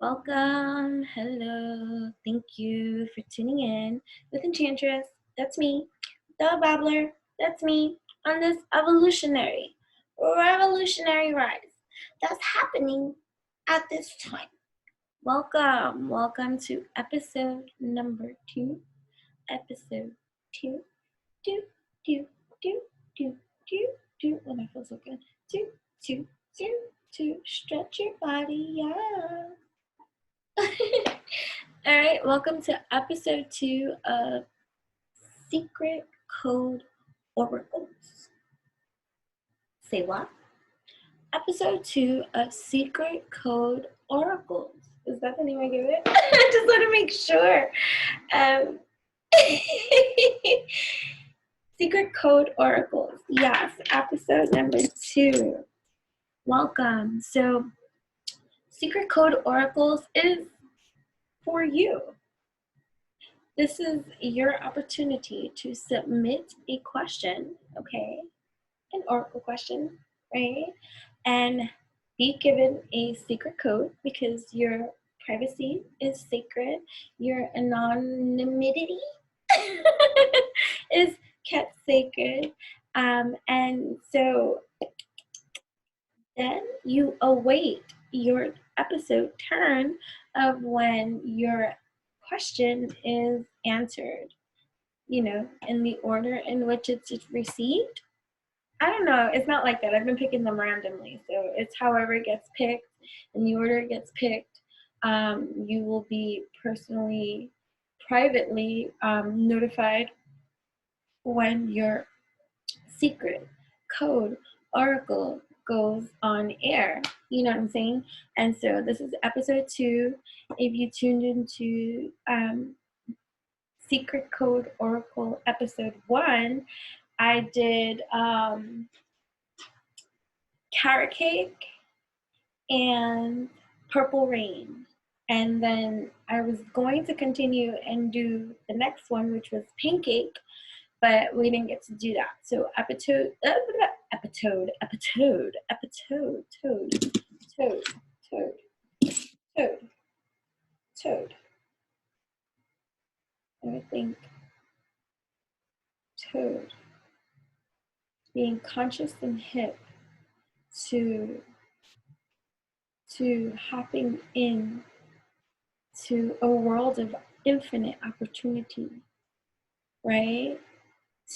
Welcome. Hello. Thank you for tuning in with Enchantress. That's me. The Babbler. That's me. On this evolutionary, revolutionary rise that's happening at this time. Welcome. Welcome to episode number 2. Episode 2. Do, do, do, do, do, do. Oh, that feels so good. Do, do, do, do. Stretch your body, yeah. All right, welcome to episode 2 of Secret Code Oracles. Say what? Episode 2 of Secret Code Oracles. Is that the name I give it? I just want to make sure. Secret Code Oracles. Yes, episode number 2. Welcome. So, Secret Code Oracles is for you. This is your opportunity to submit a question, okay? An oracle question, right? And be given a secret code because your privacy is sacred. Your anonymity is kept sacred. And so then you await your episode turn of when your question is answered, in the order in which it's received. I don't know. It's not like that. I've been picking them randomly. So it's however it gets picked. In the order it gets picked, you will be personally, privately notified when your secret code oracle goes on air. You know what I'm saying? And so this is episode 2. If you tuned into Secret Code Oracle episode 1, I did carrot cake and purple rain. And then I was going to continue and do the next one, which was pancake, but we didn't get to do that. So toad. Let me think. Toad. Being conscious and hip to hopping in to a world of infinite opportunity, right?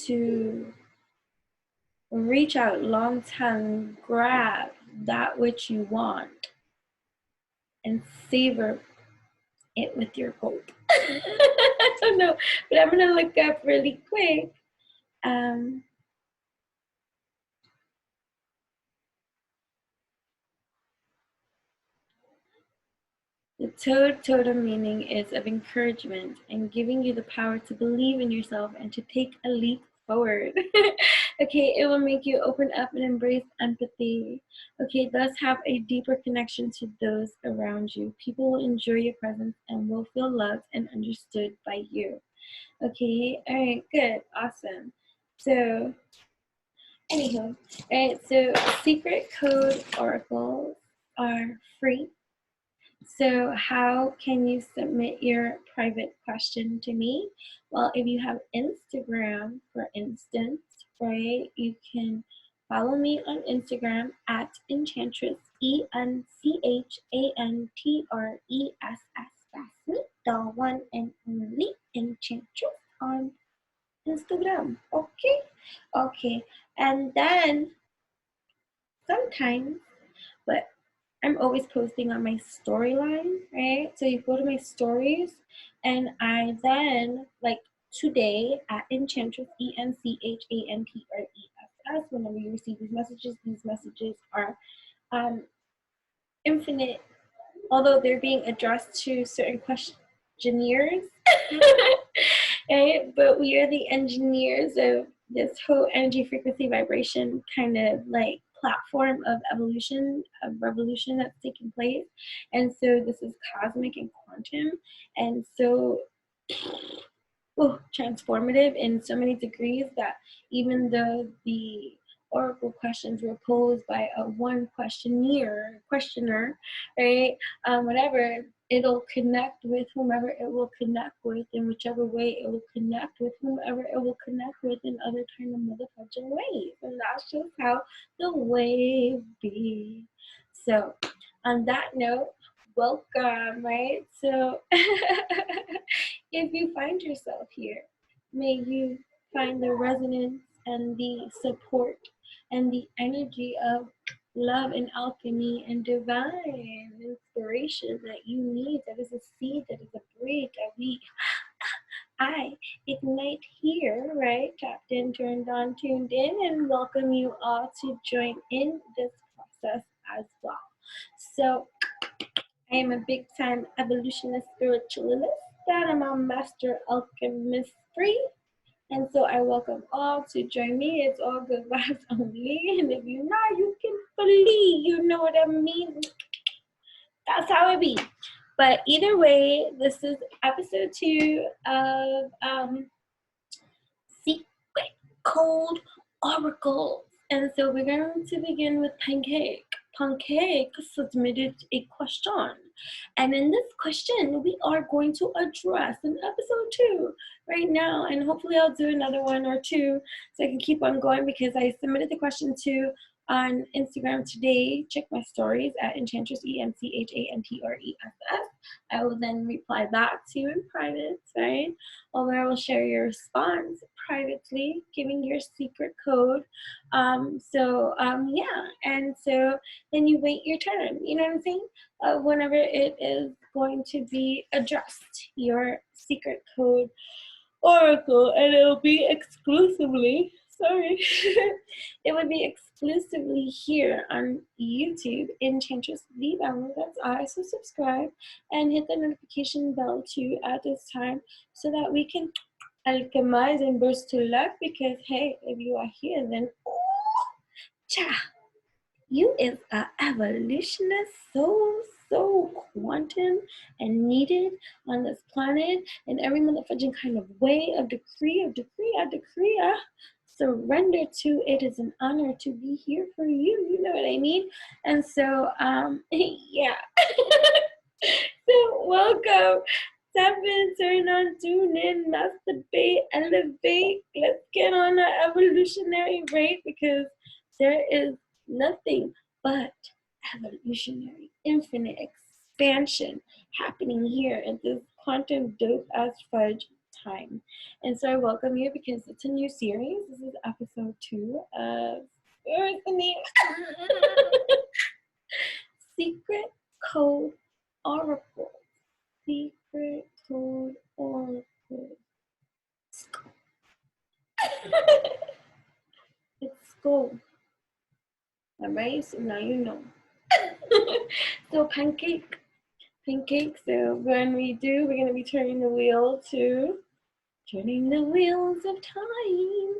To reach out long tongue, grab that which you want, and savor it with your hope. I don't know, but I'm gonna look up really quick. The toad totem meaning is of encouragement and giving you the power to believe in yourself and to take a leap forward. Okay, it will make you open up and embrace empathy. Okay, thus have a deeper connection to those around you. People will enjoy your presence and will feel loved and understood by you. Okay, all right, good, awesome. So, anywho, all right, so secret code oracles are free. So how can you submit your private question to me? Well, if you have Instagram, for instance, right, you can follow me on Instagram at Enchantress, ENCHANTRESS, the one and only Enchantress on Instagram. Okay? Okay. And then sometimes, but I'm always posting on my storyline, right? So you go to my stories, and I then, like today, at Enchantress, ENCHANTRESS, whenever you receive these messages are infinite, although they're being addressed to certain questionnaires, right? But we are the engineers of this whole energy, frequency, vibration kind of like platform of evolution, of revolution that's taking place. And so this is cosmic and quantum, and so transformative in so many degrees that even though the oracle questions were posed by a one questioner, right? Whatever, it'll connect with whomever it will connect with in whichever way it will connect with whomever it will connect with in other kind of motherfucking ways. And that's just how the wave be. So on that note, welcome, right? So if you find yourself here, may you find the resonance and the support and the energy of love and alchemy and divine inspiration that you need. That is a seed, that is a break that I ignite here, right? Tapped in, turned on, tuned in, and welcome you all to join in this process as well. So I am a big time evolutionist spiritualist, that I'm a master alchemist free. And so I welcome all to join me. It's all good vibes only. And if you know, you can believe, you know what I mean? That's how it be. But either way, this is episode 2 of Secret Code Oracles. And so we're going to begin with Pancake. Pancake submitted a question. And in this question, we are going to address in episode 2 right now. And hopefully I'll do another one or two so I can keep on going, because I submitted the question to on Instagram today. Check my stories at Enchantress, ENCHANTRESS. I will then reply back to you in private, right? Or I will share your response privately, giving your secret code. Yeah, and so then you wait your turn, you know what I'm saying? Whenever it is going to be addressed, your secret code oracle, and it'll be exclusively, it would be exclusively here on YouTube, Enchantress the Babbler, that's I. So subscribe and hit the notification bell too at this time, so that we can alchemize and burst to luck, because hey, if you are here, then you is a evolutionist, so quantum and needed on this planet in every motherfucking kind of way. I decree, surrender to. It is an honor to be here for you. You know what I mean? And so, yeah. So welcome. Tap in, turn on, tune in, masturbate, elevate. Let's get on our evolutionary rate, because there is nothing but evolutionary, infinite expansion happening here at this quantum dope as fudge time. And so I welcome you, because it's a new series. This is episode 2 of, where is the name? Secret Code Oracle. Secret Code Oracle. It's school. Alright, so now you know. So pancake. So when we do, we're gonna be turning the wheels of time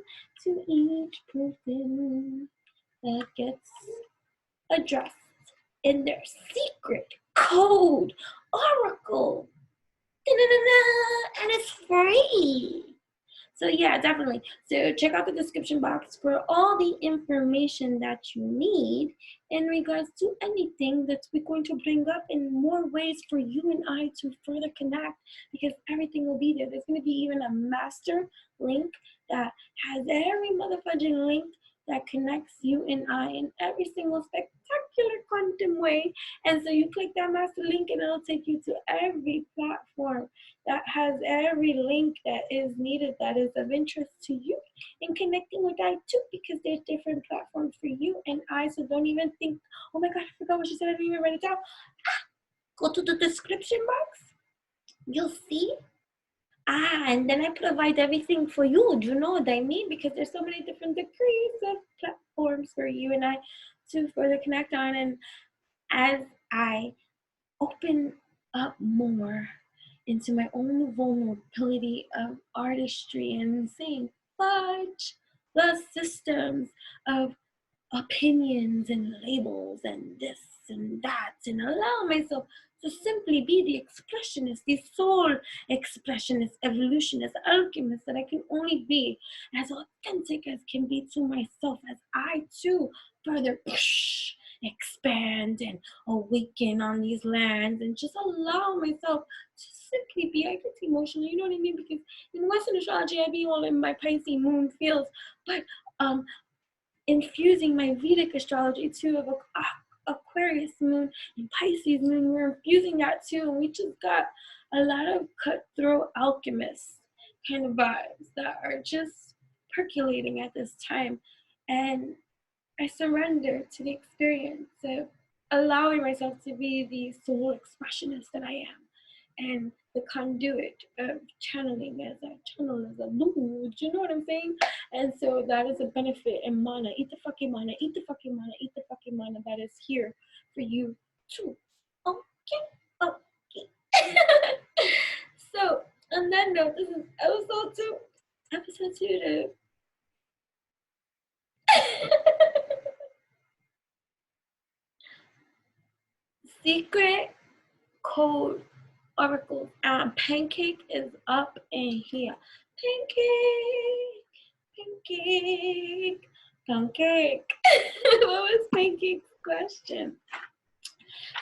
to each person that gets addressed in their secret code oracle. And it's free. So yeah, definitely. So check out the description box for all the information that you need in regards to anything that we're going to bring up in more ways for you and I to further connect, because everything will be there. There's going to be even a master link that has every motherfucking link that connects you and I in every single spectacular quantum way. And so you click that master link and it'll take you to every platform that has every link that is needed, that is of interest to you, in connecting with I too, because there's different platforms for you and I. So don't even think, oh my God, I forgot what she said, I didn't even write it down. Go to the description box, you'll see. And then I provide everything for you. Do you know what I mean? Because there's so many different degrees of platforms for you and I to further connect on. And as I open up more into my own vulnerability of artistry and saying, fudge the systems of opinions and labels and this and that, and allow myself to simply be the expressionist, the soul expressionist, evolutionist, alchemist, that I can only be as authentic as can be to myself, as I too further expand and awaken on these lands, and just allow myself to simply be. I get emotional, you know what I mean? Because in Western astrology, I be all in my Pisces moon fields, but infusing my Vedic astrology too of Aquarius moon and Pisces moon, we're infusing that too, and we just got a lot of cutthroat alchemists kind of vibes that are just percolating at this time. And I surrender to the experience of allowing myself to be the soul expressionist that I am, and the conduit of channeling as I channel as a mood, you know what I'm saying? And so that is a benefit in mana. Eat the fucking mana, eat the fucking mana, eat the fucking mana that is here for you too. Okay, okay. So on that note, this is episode 2 to secret code oracles. Pancake is up in here. Pancake. What was Pancake's question?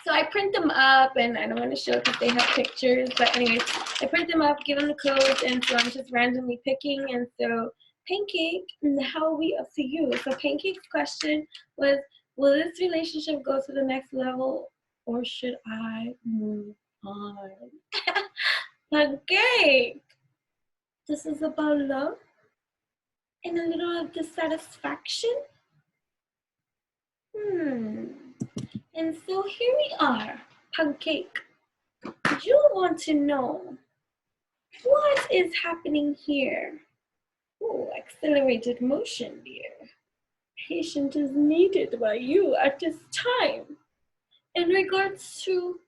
So I print them up, and I don't want to show because they have pictures, but anyways, I print them up, give them the codes, and so I'm just randomly picking. And so Pancake, how are we up to you? So Pancake's question was, will this relationship go to the next level, or should I move on? Pancake, this is about love and a little of dissatisfaction. And so here we are, Pancake. You want to know what is happening here. Oh, accelerated motion, dear. Patience is needed by you at this time in regards to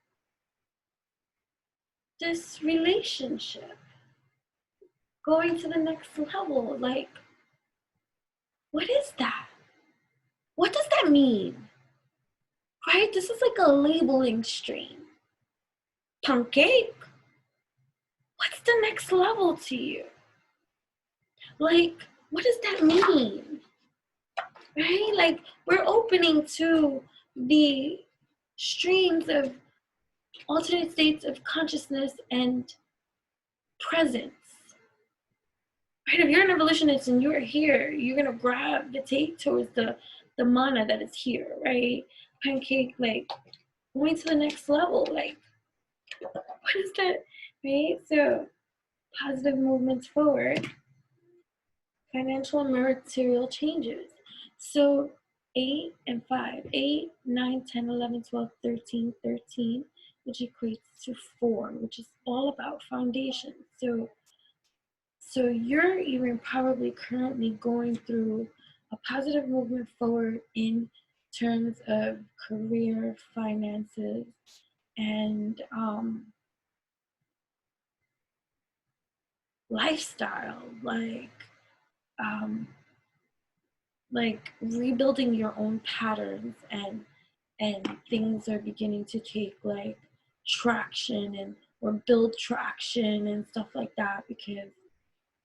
this relationship going to the next level. Like, what is that? What does that mean? Right? This is like a labeling stream. Pancake, what's the next level to you? Like, what does that mean? Right? Like, we're opening to the streams of alternate states of consciousness and presence. Right? If you're an evolutionist and you're here, you're gonna gravitate towards the mana that is here, right? Pancake, like, going to the next level, like, what is that, right? So, positive movements forward, financial and material changes. So 8 and 5, 8, 9, 10, 11, 12, 13, 13, which equates to 4, which is all about foundation. So you're even probably currently going through a positive movement forward in terms of career, finances, and lifestyle, like rebuilding your own patterns, and things are beginning to take like traction and or build traction and stuff like that, because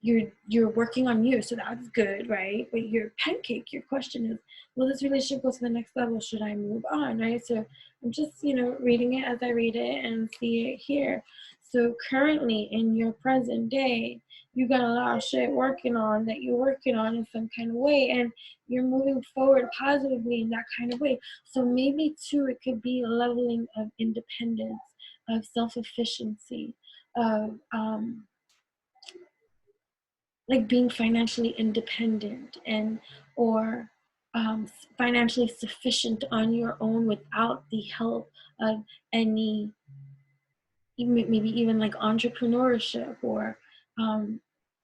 you're working on you, so that's good, right? But your Pancake, your question is, will this relationship go to the next level? Should I move on, right? So I'm just, reading it as I read it and see it here. So currently in your present day, you got a lot of shit working on that you're working on in some kind of way, and you're moving forward positively in that kind of way. So maybe too, it could be a leveling of independence, of self-efficiency, of like being financially independent and or financially sufficient on your own without the help of any, maybe even like entrepreneurship, or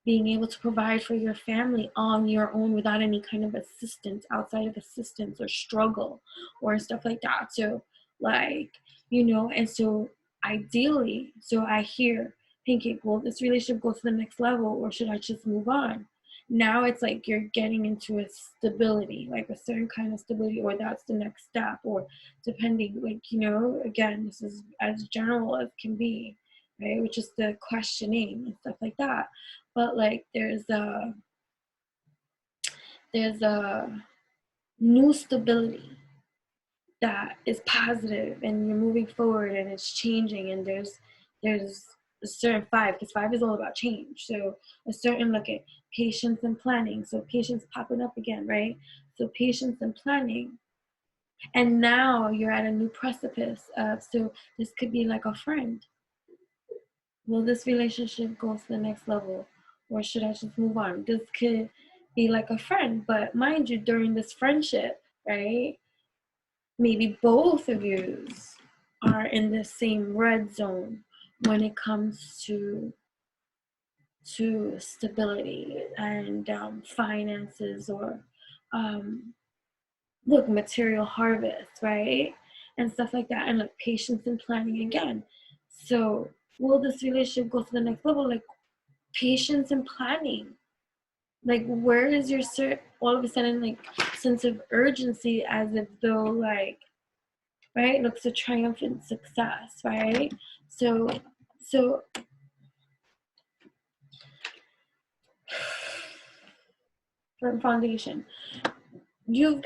being able to provide for your family on your own without any kind of assistance, outside of assistance or struggle or stuff like that. So like, and so ideally, so I hear thinking, will this relationship go to the next level, or should I just move on? now it's like you're getting into a stability, like a certain kind of stability, or that's the next step, or depending, like, you know, again, this is as general as can be, right? Which is the questioning and stuff like that. But like there's a new stability that is positive, and you're moving forward, and it's changing, and there's a certain five, because five is all about change. So a certain look at patience and planning. So patience popping up again, right? So patience and planning. And now you're at a new precipice of, so this could be like a friend. Will this relationship go to the next level, or should I just move on? This could be like a friend, but mind you, during this friendship, right, maybe both of you are in the same red zone when it comes to stability and finances, or look, material harvest, right, and stuff like that, and like patience and planning again. So will this relationship go to the next level? Like patience and planning. Like, where is your all of a sudden, like, sense of urgency, as if though, like, right, looks a triumphant success, right? So firm foundation. You've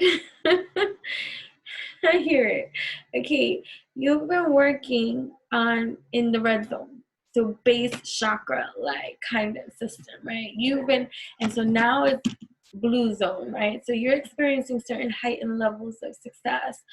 I hear it. Okay, you've been working on in the red zone. So base chakra, like, kind of system, right? You've been, and so now it's blue zone, right? So you're experiencing certain heightened levels of success,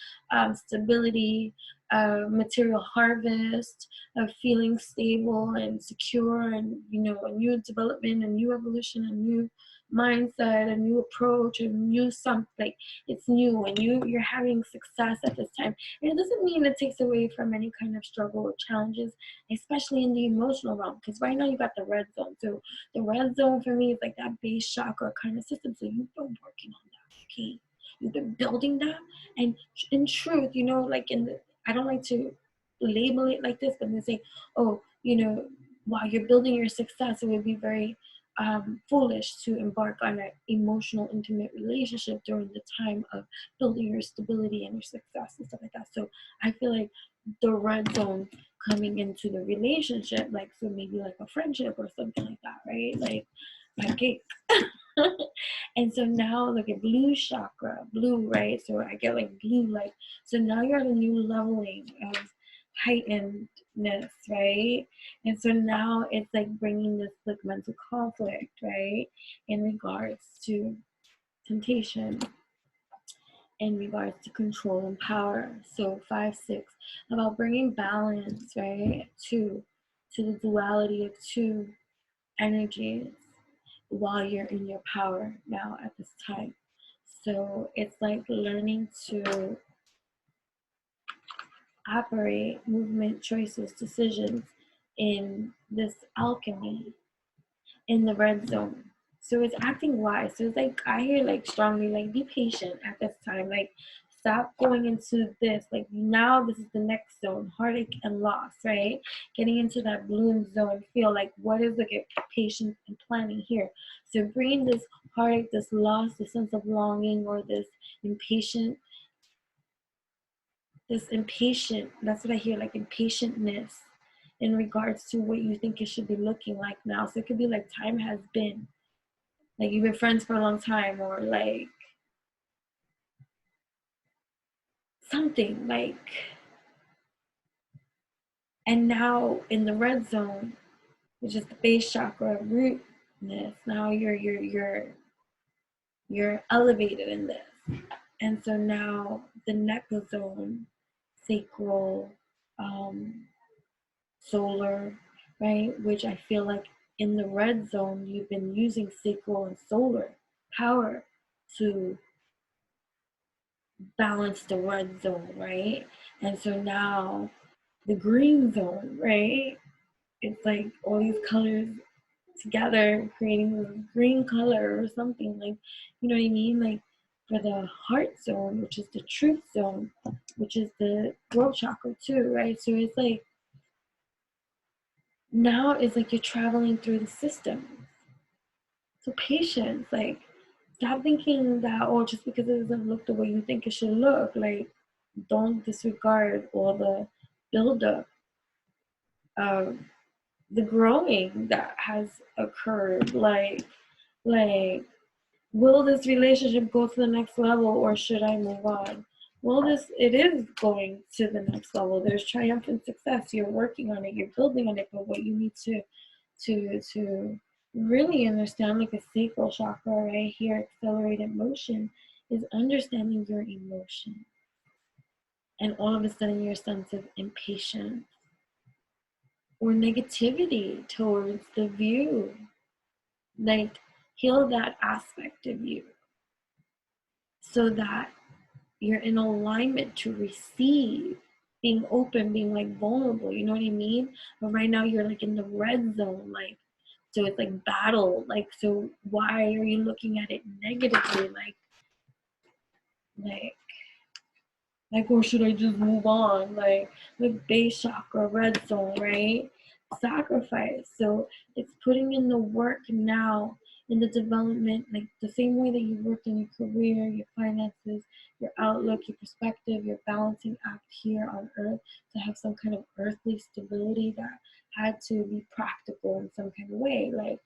stability, material harvest, of feeling stable and secure, and, you know, a new development, a new evolution, a new mindset, a new approach, a new something. Like, it's new, and you're having success at this time. And it doesn't mean it takes away from any kind of struggle or challenges, especially in the emotional realm, because right now you got the red zone. So the red zone for me is like that base chakra kind of system. So you've been working on that, okay? You've been building that, and in truth, you know, like, I don't like to label it like this, but they say, oh, you know, while you're building your success, it would be very foolish to embark on an emotional, intimate relationship during the time of building your stability and your success and stuff like that. So I feel like the red zone coming into the relationship, like, so maybe like a friendship or something like that, right? Like PANCAKE. And so now look at blue chakra, blue, right? So I get like blue, like, so now you're at a new leveling of heightenedness, right? And so now it's like bringing this like mental conflict, right, in regards to temptation, in regards to control and power. So 5, 6, about bringing balance, right, to the duality of two energies while you're in your power now at this time. So it's like learning to operate movement, choices, decisions in this alchemy in the red zone. So it's acting wise. So it's like, I hear like strongly, like, be patient at this time. Like, stop going into this. Like, now this is the next zone, heartache and loss, right? Getting into that bloom zone, feel like, what is like patience and planning here? So bringing this heartache, this loss, this sense of longing, or impatient, that's what I hear, like impatientness in regards to what you think it should be looking like now. So it could be like time has been, like you've been friends for a long time, or like something like, and now in the red zone, which is the base chakra rootness, now you're elevated in this. And so now the neck zone, sacral, solar, right? Which I feel like in the red zone, you've been using sacral and solar power to balance the red zone, right? And so now the green zone, right? It's like all these colors together creating this green color or something, like, you know what I mean? Like, for the heart zone, which is the truth zone, which is the throat chakra too, right? So it's like, now it's like you're traveling through the system. So patience, like, stop thinking that, oh, just because it doesn't look the way you think it should look, like, don't disregard all the buildup of the growing that has occurred. Like, will this relationship go to the next level, or should I move on? Well, it is going to the next level. There's triumphant success. You're working on it. You're building on it. But what you need to really understand, like a sacral chakra right here, accelerated motion, is understanding your emotion. And all of a sudden, your sense of impatience or negativity towards the view. Like, heal that aspect of you so that you're in alignment to receive, being open, being like vulnerable, you know what I mean? But right now you're like in the red zone, like, so it's like battle, like, so why are you looking at it negatively? Like, or should I just move on? Like base chakra, red zone, right? Sacrifice. So it's putting in the work now in the development, like the same way that you work in your career, your finances, your outlook, your perspective, your balancing act here on earth to have some kind of earthly stability that had to be practical in some kind of way. Like,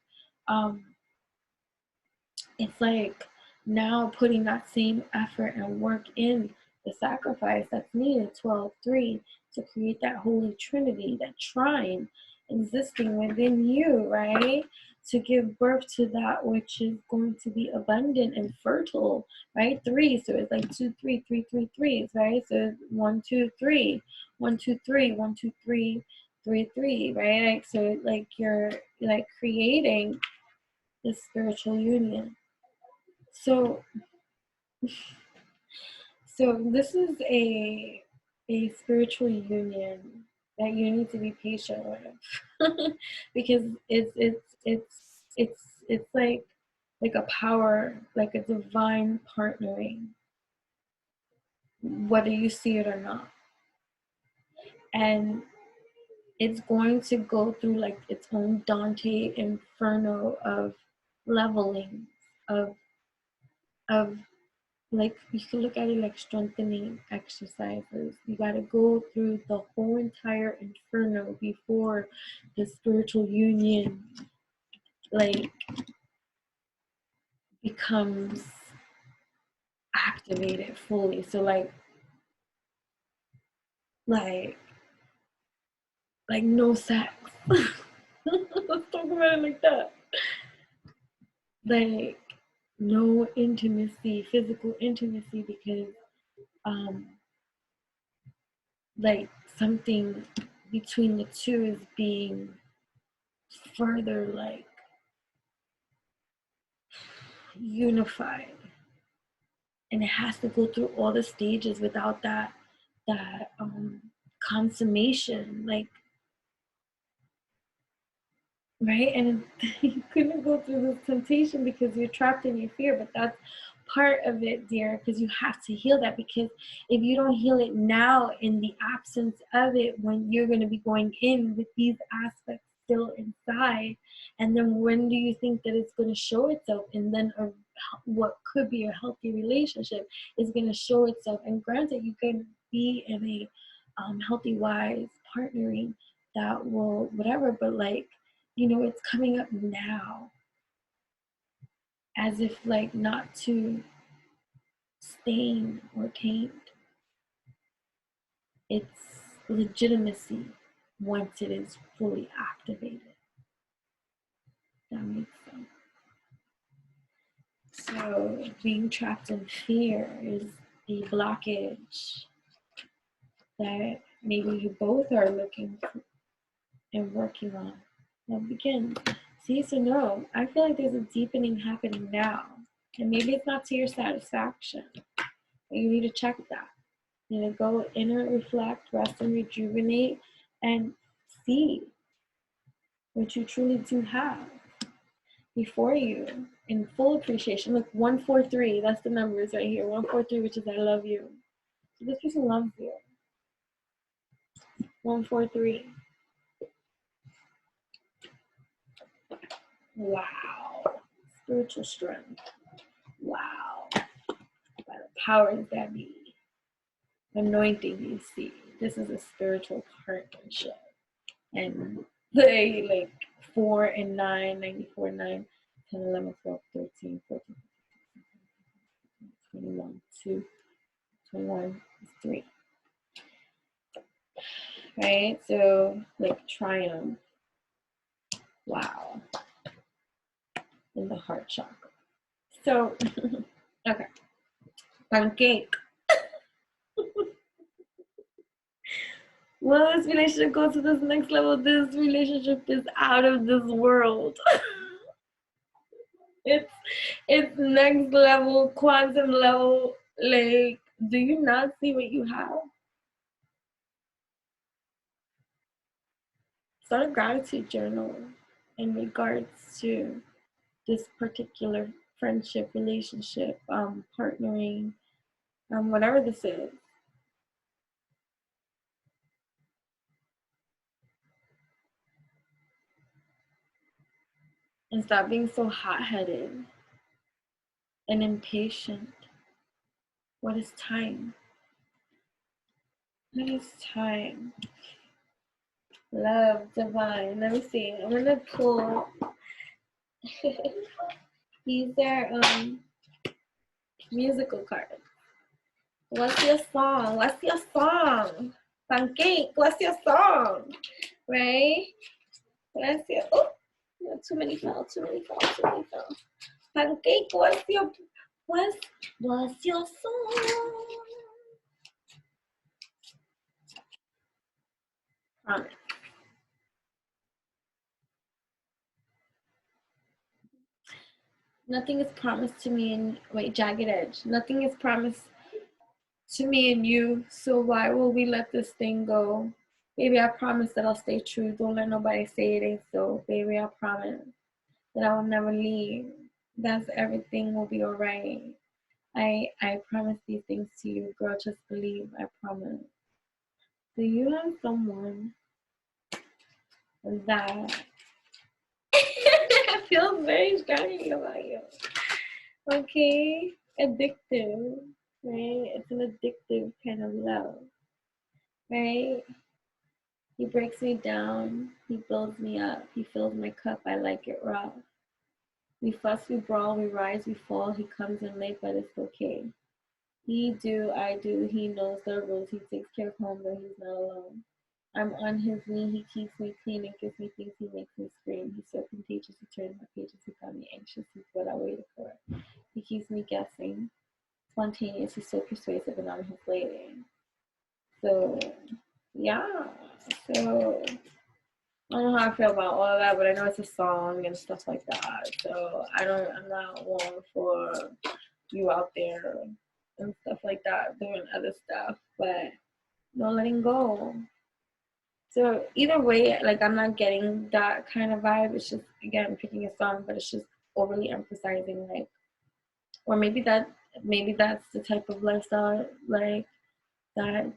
it's like now putting that same effort and work in the sacrifice that's needed, 12-3, to create that holy trinity, that trine existing within you, right? To give birth to that which is going to be abundant and fertile, right? 3, so it's like 2, 3, 3, 3, 3s, right? So it's 1, 2, 3, 1, 2, 3, 1, 2, 3, 3, 3, right? Like, so like you're like creating this spiritual union. So this is a spiritual union that you need to be patient with because it's like a power, like a divine partnering, whether you see it or not. And it's going to go through like its own Dante inferno of leveling, of like, you can look at it like strengthening exercises. You got to go through the whole entire inferno before the spiritual union like becomes activated fully. So like no sex. Let's talk about it like that. Like, no intimacy, physical intimacy, because like something between the two is being further like unified, and it has to go through all the stages without that consummation, like, right? And you couldn't go through this temptation because you're trapped in your fear, but that's part of it, dear, because you have to heal that. Because if you don't heal it now, in the absence of it, when you're going to be going in with these aspects still inside, and then when do you think that it's going to show itself? And then what could be a healthy relationship is going to show itself. And granted, you can be in a healthy, wise partnering that will whatever, but like, you know, it's coming up now, as if like not to stain or taint its legitimacy once it is fully activated. That makes sense. So being trapped in fear is the blockage that maybe you both are looking and working on. Now begin. See, so no, I feel like there's a deepening happening now. And maybe it's not to your satisfaction, but you need to check that. You know, go inner, reflect, rest, and rejuvenate, and see what you truly do have before you in full appreciation. Look, 143, that's the numbers right here. 143, which is I love you. So this person loves you. 143. Wow. spiritual strength. Wow. By the powers that be. Anointing, you see. This is a spiritual partnership. And they like 4 and 9, 94, 9, 10, 11, 12, 13, 14, 21, 2, 21 is 3. Right? So like triumph. Wow. In the heart chakra. So, okay. Pancake. Will this relationship go to this next level? This relationship is out of this world. It's next level, quantum level. Like, do you not see what you have? Start a gratitude journal in regards to this particular friendship, relationship, partnering, whatever this is. And stop being so hot-headed and impatient. What is time? What is time? Love, divine. Let me see. I'm gonna pull. These are musical cards. What's your song? What's your song? Pancake, what's your song? Right? What's your, oh, too many fell. Pancake, what's your song? Promise. Nothing is promised to me and wait, jagged edge. Nothing is promised to me and you, so why will we let this thing go? Baby, I promise that I'll stay true. Don't let nobody say it ain't so. Baby, I promise that I will never leave. That's everything will be alright. I promise these things to you, girl. Just believe. I promise. Do you have someone that feels very strongly about you? Okay, addictive, right? It's an addictive kind of love, right? He breaks me down. He builds me up. He fills my cup. I like it raw. We fuss, we brawl, we rise, we fall. He comes in late, but it's okay. He do, I do. He knows the rules. He takes care of home, but he's not alone. I'm on his knee. He keeps me clean and gives me things. He makes me scream. He's so contagious. He turns my pages. He got me anxious. He's what I waited for. He keeps me guessing. Spontaneous. He's so persuasive, and I'm his lady. So, yeah. So, I don't know how I feel about all of that, but I know it's a song and stuff like that. So, I'm not one for you out there and stuff like that, doing other stuff, but no letting go. So either way, like I'm not getting that kind of vibe. It's just again picking a song, but it's just overly emphasizing like, or maybe that's the type of lifestyle like that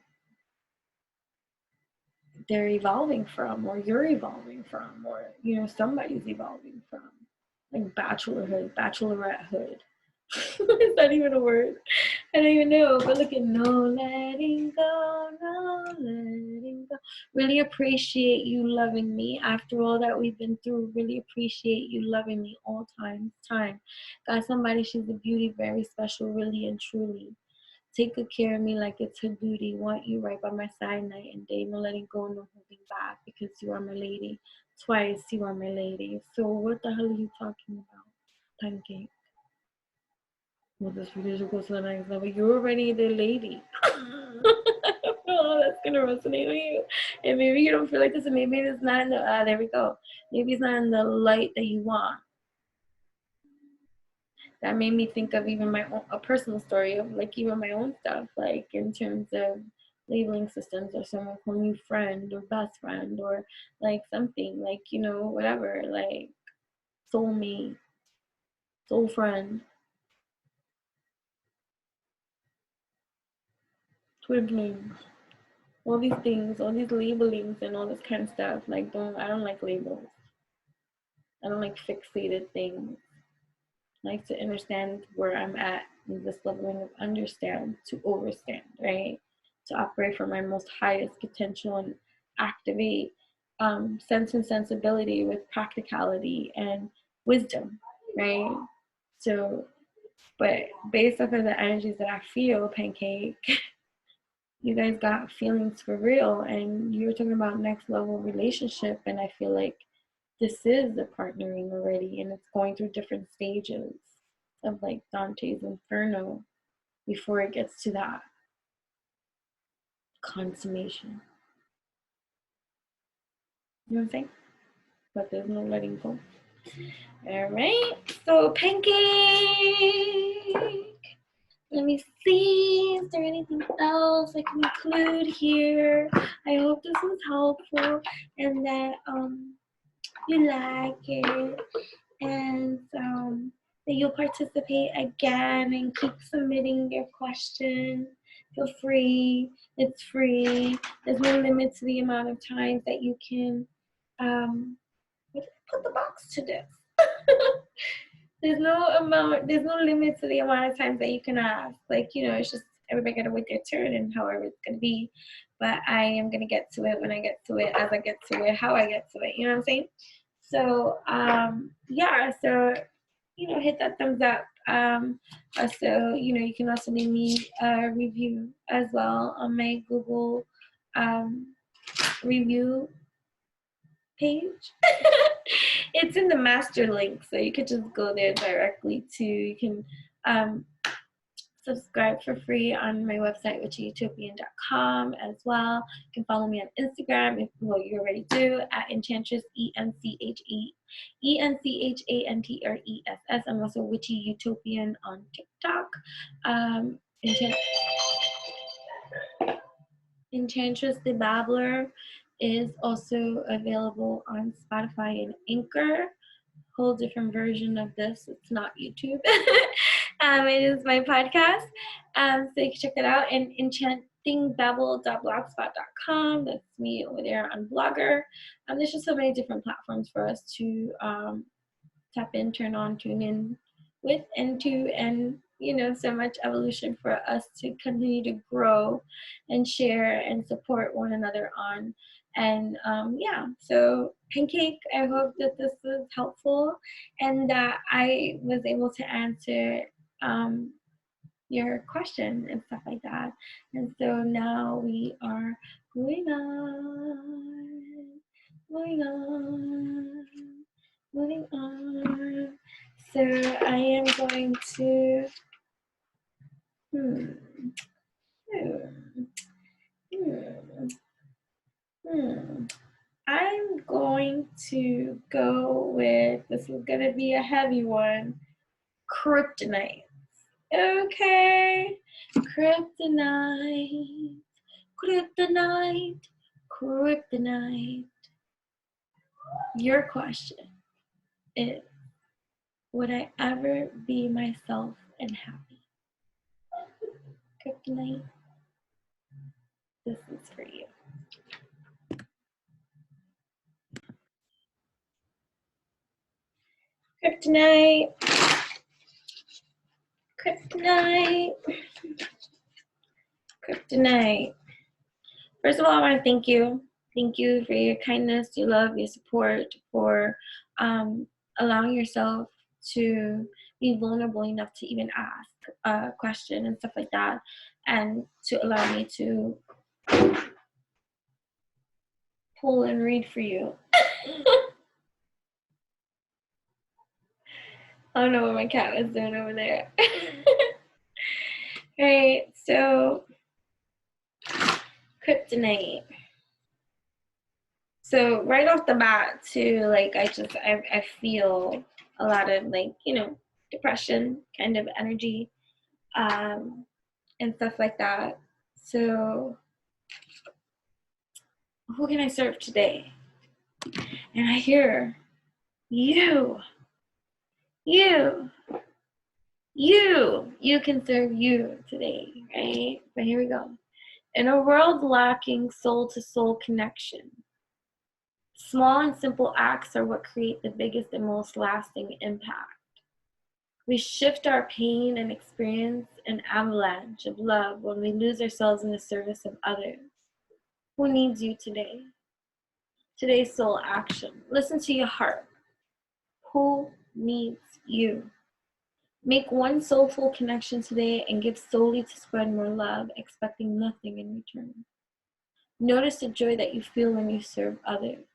they're evolving from, or you're evolving from, or somebody's evolving from, like bachelorhood, bachelorettehood. Is that even a word? I don't even know, but look at no letting go, no letting go. Really appreciate you loving me after all that we've been through. Really appreciate you loving me all time. Got somebody, she's a beauty, very special, really and truly. Take good care of me like it's her duty. Want you right by my side night and day. No letting go, no holding back, because you are my lady. Twice, you are my lady. So what the hell are you talking about? Pancake. Well, this relationship goes to the next level. You're already the lady. Oh, that's gonna resonate with you. And maybe you don't feel like this, and maybe it's not in the there we go. Maybe it's not in the light that you want. That made me think of even a personal story of like even my own stuff, like in terms of labeling systems, or someone calling you friend or best friend, or like something like whatever, like soulmate, soul friend, twin flame. All these things, all these labelings and all this kind of stuff. Like I don't like labels. I don't like fixated things. like to understand where I'm at in this leveling of understand to overstand, right? To operate from my most highest potential and activate sense and sensibility with practicality and wisdom, right? So, but based off of the energies that I feel, Pancake, you guys got feelings for real, and you were talking about next level relationship, and I feel like this is the partnering already, and it's going through different stages of like Dante's Inferno before it gets to that consummation. You know what I'm saying? But there's no letting go. All right, so Pancake. Let me see, is there anything else I can include here? I hope this was helpful and that you like it, and that you'll participate again and keep submitting your questions. Feel free, it's free. There's no limit to the amount of times that you can put the box to this. There's no limit to the amount of times that you can ask. Like, you know, it's just everybody gotta wait their turn and however it's gonna be. But I am gonna get to it when I get to it, as I get to it, how I get to it. You know what I'm saying? So yeah, so you know, hit that thumbs up. Also, you know, you can also leave me a review as well on my Google review page. It's in the master link, so you could just go there directly to. You can subscribe for free on my website, witchyutopian.com as well. You can follow me on Instagram, if well you already do, at Enchantress, ENCHANTRESS. I'm also Witchy Utopian on TikTok. Enchantress the Babbler is also available on Spotify and Anchor. Whole different version of this. It's not YouTube. It is my podcast. So you can check it out. And enchantingbabble.blogspot.com. That's me over there on Blogger. There's just so many different platforms for us to tap in, turn on, tune in with, and you know, so much evolution for us to continue to grow and share and support one another on. And yeah, so Pancake, I hope that this was helpful and that I was able to answer your question and stuff like that. And so now we are moving on. So I am going to I'm going to go with, this is going to be a heavy one, kryptonite. Okay, kryptonite, kryptonite, kryptonite. Your question is, would I ever be myself and happy? Kryptonite, this is for you. Kryptonite, kryptonite, kryptonite. First of all, I want to thank you. Thank you for your kindness, your love, your support, for allowing yourself to be vulnerable enough to even ask a question and stuff like that, and to allow me to pull and read for you. I don't know what my cat was doing over there. Right, so kryptonite. So right off the bat too, like I feel a lot of, like, you know, depression kind of energy and stuff like that. So who can I serve today? And I hear you can serve you today, right? But here we go. In a world lacking soul-to-soul connection, small and simple acts are what create the biggest and most lasting impact. We shift our pain and experience an avalanche of love when we lose ourselves in the service of others. Who needs you today? Today's soul action. Listen to your heart. Who needs you? Make one soulful connection today and give solely to spread more love, expecting nothing in return. Notice the joy that you feel when you serve others.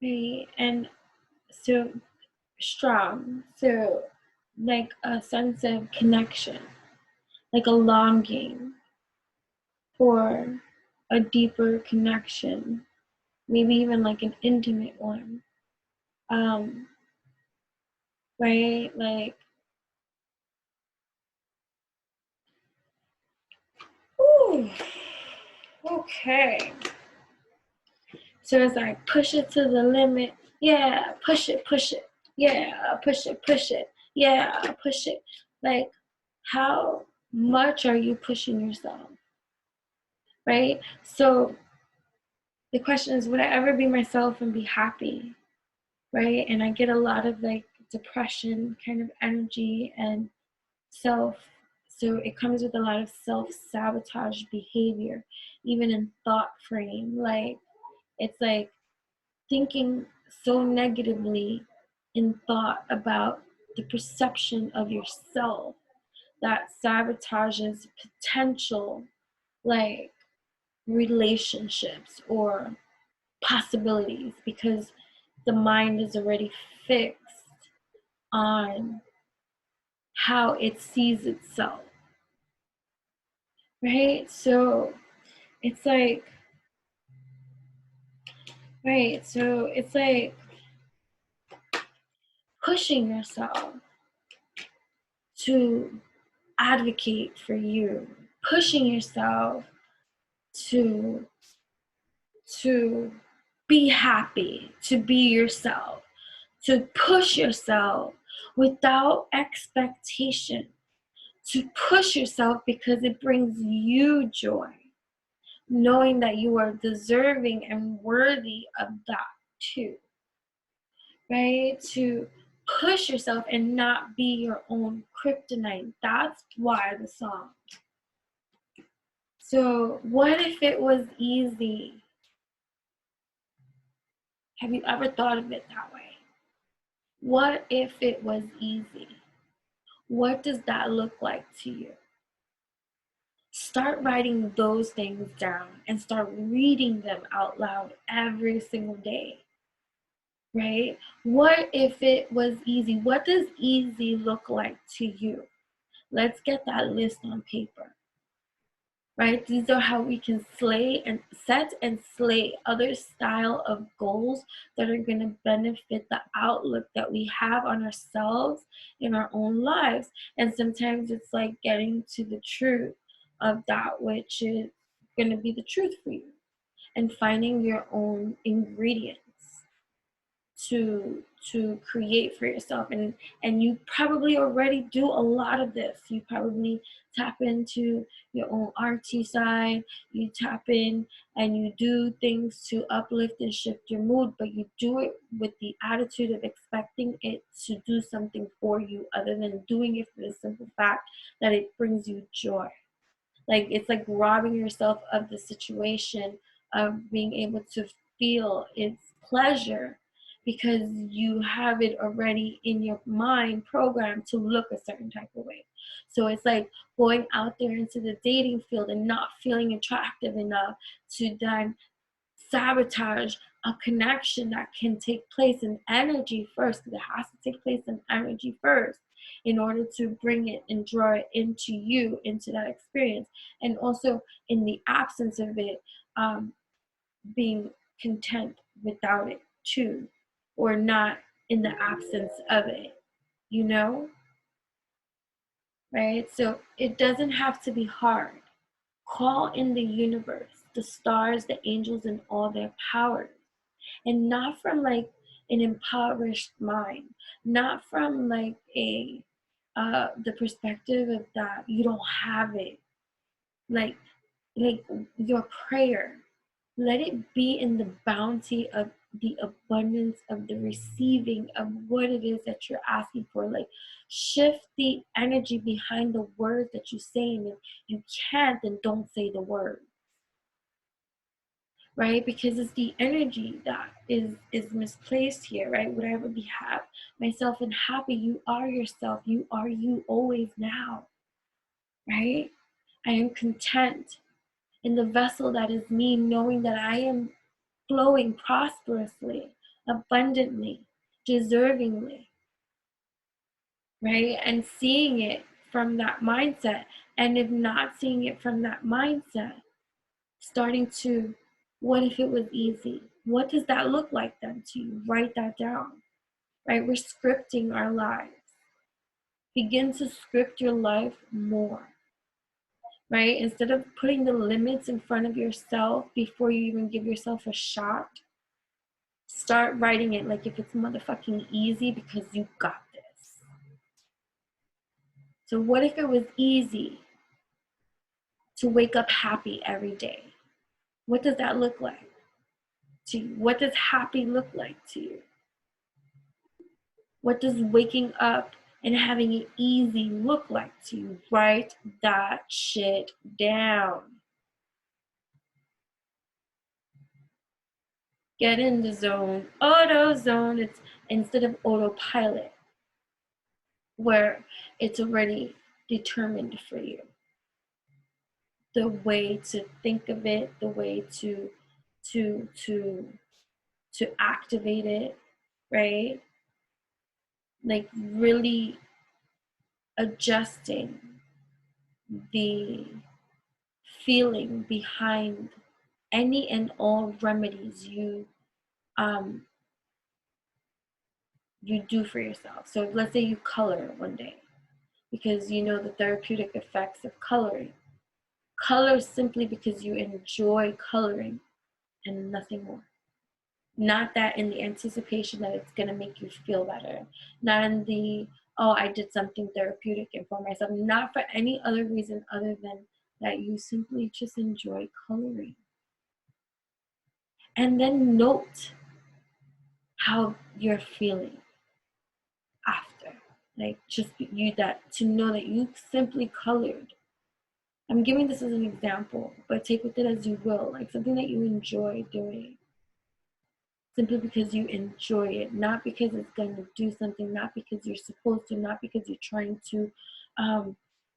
Right? And so strong. So like a sense of connection, like a longing for a deeper connection, maybe even like an intimate one. Right? Like, ooh, okay. So it's like push it to the limit. Yeah, push it, push it. Yeah, push it, push it. Yeah, push it. Like, how much are you pushing yourself? Right? So the question is, would I ever be myself and be happy? Right? And I get a lot of like depression kind of energy and self. So it comes with a lot of self-sabotage behavior, even in thought frame. Like, it's like thinking so negatively in thought about the perception of yourself that sabotages potential like relationships or possibilities, because the mind is already fixed on how it sees itself, right? So it's like, right, so it's like pushing yourself to advocate for you, pushing yourself to to be happy, to be yourself, to push yourself without expectation, to push yourself because it brings you joy, knowing that you are deserving and worthy of that too, right? To push yourself and not be your own kryptonite. That's why the song. So, what if it was easy? Have you ever thought of it that way? What if it was easy? What does that look like to you? Start writing those things down and start reading them out loud every single day, right? What if it was easy? What does easy look like to you? Let's get that list on paper, right? These are how we can slay and set and slay other style of goals that are going to benefit the outlook that we have on ourselves in our own lives. And sometimes it's like getting to the truth of that which is going to be the truth for you and finding your own ingredients to create for yourself. And you probably already do a lot of this. You probably tap into your own artsy side, you tap in and you do things to uplift and shift your mood, but you do it with the attitude of expecting it to do something for you other than doing it for the simple fact that it brings you joy. Like, it's like robbing yourself of the situation of being able to feel its pleasure because you have it already in your mind programmed to look a certain type of way. So it's like going out there into the dating field and not feeling attractive enough to then sabotage a connection that can take place in energy first, because it has to take place in energy first in order to bring it and draw it into you, into that experience. And also in the absence of it, being content without it too, or not in the absence of it, you know? Right? So it doesn't have to be hard. Call in the universe, the stars, the angels, and all their powers. And not from like an impoverished mind, not from like a the perspective of that you don't have it. Like your prayer, let it be in the bounty of the abundance of the receiving of what it is that you're asking for. Like, shift the energy behind the words that you say, and if you can't, then don't say the word. Right? Because it's the energy that is misplaced here, right? Would I ever be happy, myself and happy? You are yourself. You are you always now, right? I am content in the vessel that is me, knowing that I am flowing prosperously, abundantly, deservingly, right? And seeing it from that mindset. And if not seeing it from that mindset, starting to, what if it was easy? What does that look like then to you? Write that down, right? We're scripting our lives. Begin to script your life more, right? Instead of putting the limits in front of yourself before you even give yourself a shot, start writing it like if it's motherfucking easy, because you got this. So what if it was easy to wake up happy every day? What does that look like to you? What does happy look like to you? What does waking up and having it easy look like to you? Write that shit down. Get in the zone, auto zone. It's instead of autopilot, where it's already determined for you. The way to think of it, the way to activate it, right? Like really adjusting the feeling behind any and all remedies you do for yourself. So let's say you color one day because you know the therapeutic effects of coloring. Color simply because you enjoy coloring and nothing more. Not that in the anticipation that it's going to make you feel better. Not in the, oh, I did something therapeutic and for myself. Not for any other reason other than that you simply just enjoy coloring. And then note how you're feeling after. Like just you that to know that you simply colored. I'm giving this as an example, but take with it as you will. Like something that you enjoy doing. Simply because you enjoy it, not because it's going to do something, not because you're supposed to, not because you're trying to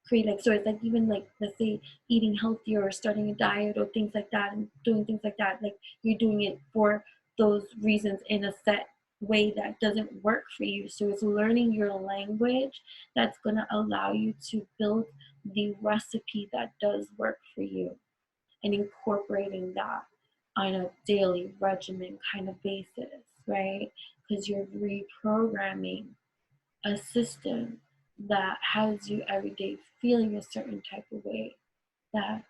create, like, so it's like even like, let's say eating healthier or starting a diet or things like that and doing things like that, like you're doing it for those reasons in a set way that doesn't work for you. So it's learning your language that's going to allow you to build the recipe that does work for you and incorporating that on a daily regimen kind of basis, right? Because you're reprogramming a system that has you every day feeling a certain type of way that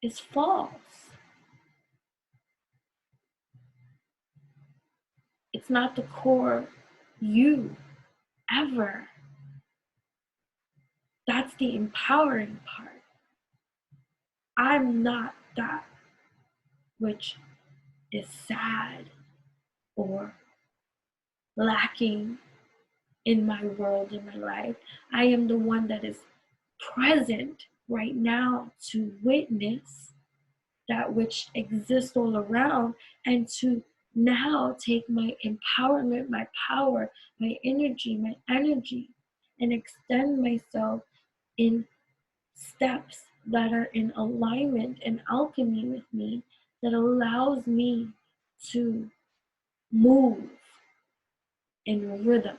is false. It's not the core you ever. That's the empowering part. I'm not that which is sad or lacking in my world, in my life. I am the one that is present right now to witness that which exists all around and to now take my empowerment, my power, my energy, and extend myself in steps that are in alignment and alchemy with me that allows me to move in rhythm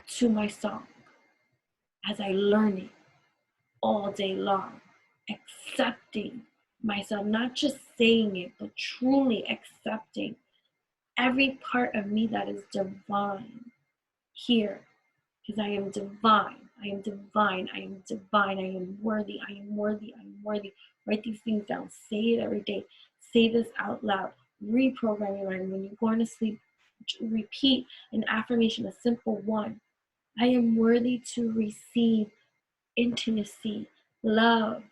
to my song as I learn it all day long, accepting myself, not just saying it, but truly accepting every part of me that is divine here, because I am divine. I am divine. I am divine. I am worthy. I am worthy. I am worthy. Write these things down. Say it every day. Say this out loud. Reprogram your mind. When you're going to sleep, repeat an affirmation, a simple one. I am worthy to receive intimacy, love,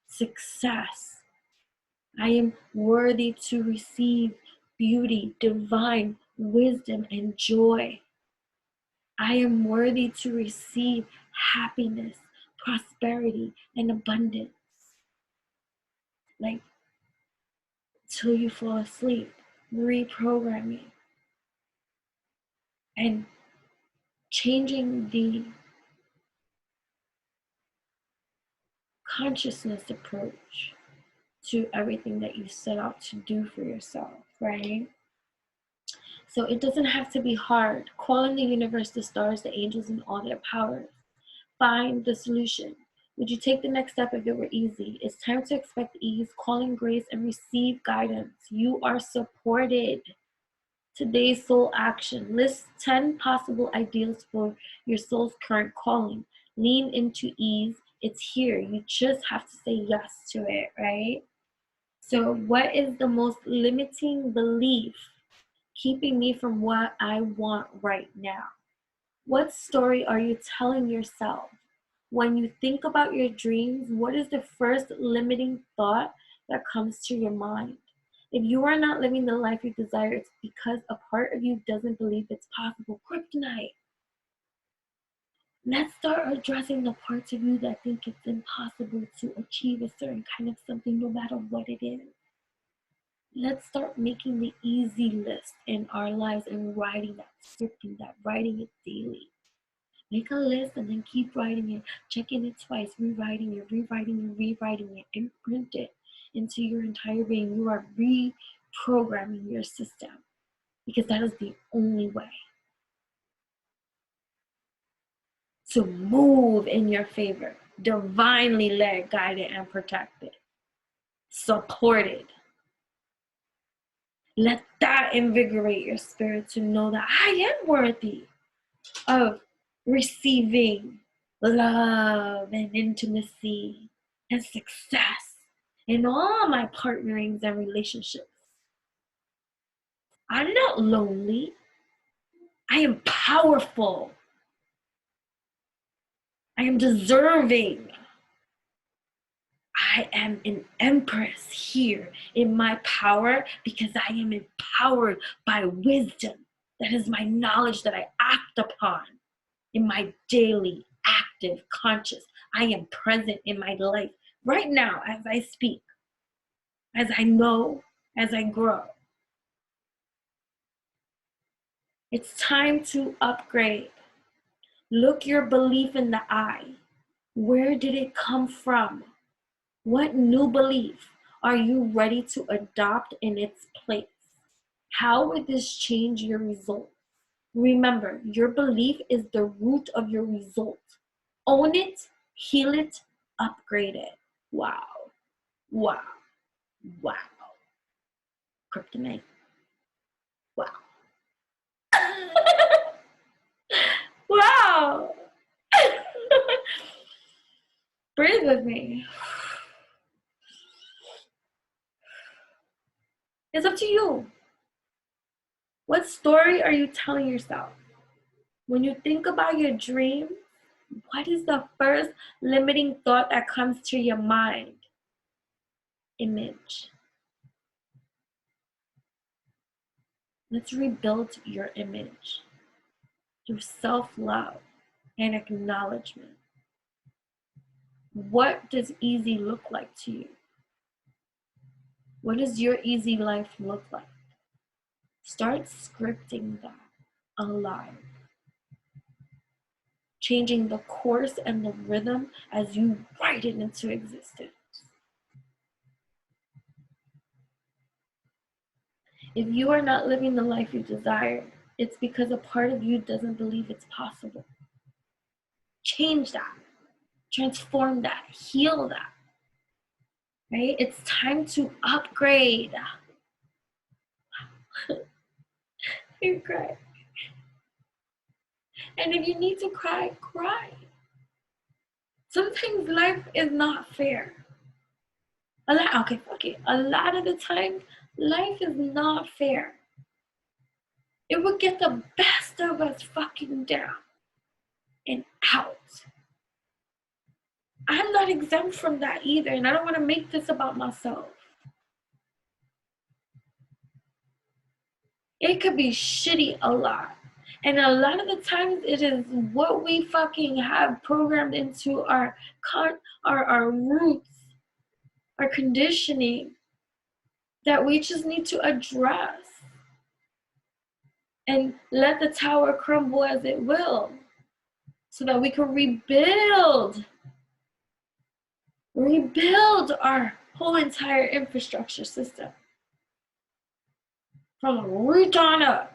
success. I am worthy to receive beauty, divine wisdom, and joy. I am worthy to receive happiness, prosperity, and abundance. Like, till you fall asleep, reprogramming and changing the consciousness approach to everything that you set out to do for yourself, right? So it doesn't have to be hard. Call in the universe, the stars, the angels, and all their powers. Find the solution. Would you take the next step if it were easy? It's time to expect ease, call in grace, and receive guidance. You are supported. Today's soul action. List 10 possible ideals for your soul's current calling. Lean into ease. It's here. You just have to say yes to it, right? So, what is the most limiting belief keeping me from what I want right now? What story are you telling yourself? When you think about your dreams, what is the first limiting thought that comes to your mind? If you are not living the life you desire, it's because a part of you doesn't believe it's possible. Kryptonite. Let's start addressing the parts of you that think it's impossible to achieve a certain kind of something, no matter what it is. Let's start making the easy list in our lives and writing that, scripting that, writing it daily. Make a list and then keep writing it, checking it twice, rewriting it, imprint it into your entire being. You are reprogramming your system because that is the only way to move in your favor, divinely led, guided, and protected, supported. Let that invigorate your spirit to know that I am worthy of receiving love and intimacy and success in all my partnerings and relationships. I'm not lonely. I am powerful. I am deserving. I am an empress here in my power because I am empowered by wisdom. That is my knowledge that I act upon in my daily active conscious. I am present in my life right now as I speak, as I know, as I grow. It's time to upgrade. Look your belief in the eye. Where did it come from? What new belief are you ready to adopt in its place? How would this change your result? Remember, your belief is the root of your result. Own it, heal it, upgrade it. Wow. Wow. Wow. Kryptonite. Wow. Wow. Breathe with me. It's up to you. What story are you telling yourself? When you think about your dream, what is the first limiting thought that comes to your mind? Image. Let's rebuild your image through self-love and acknowledgement. What does easy look like to you? What does your easy life look like? Start scripting that alive. Changing the course and the rhythm as you write it into existence. If you are not living the life you desire, it's because a part of you doesn't believe it's possible. Change that. Transform that. Heal that. Right? It's time to upgrade. You cry. And if you need to cry, cry. Sometimes life is not fair. A lot of the time, life is not fair. It will get the best of us fucking down and out. I'm not exempt from that either, and I don't want to make this about myself. It could be shitty a lot. And a lot of the times it is what we fucking have programmed into our roots, our conditioning, that we just need to address and let the tower crumble as it will, so that we can rebuild our whole entire infrastructure system from the root on up,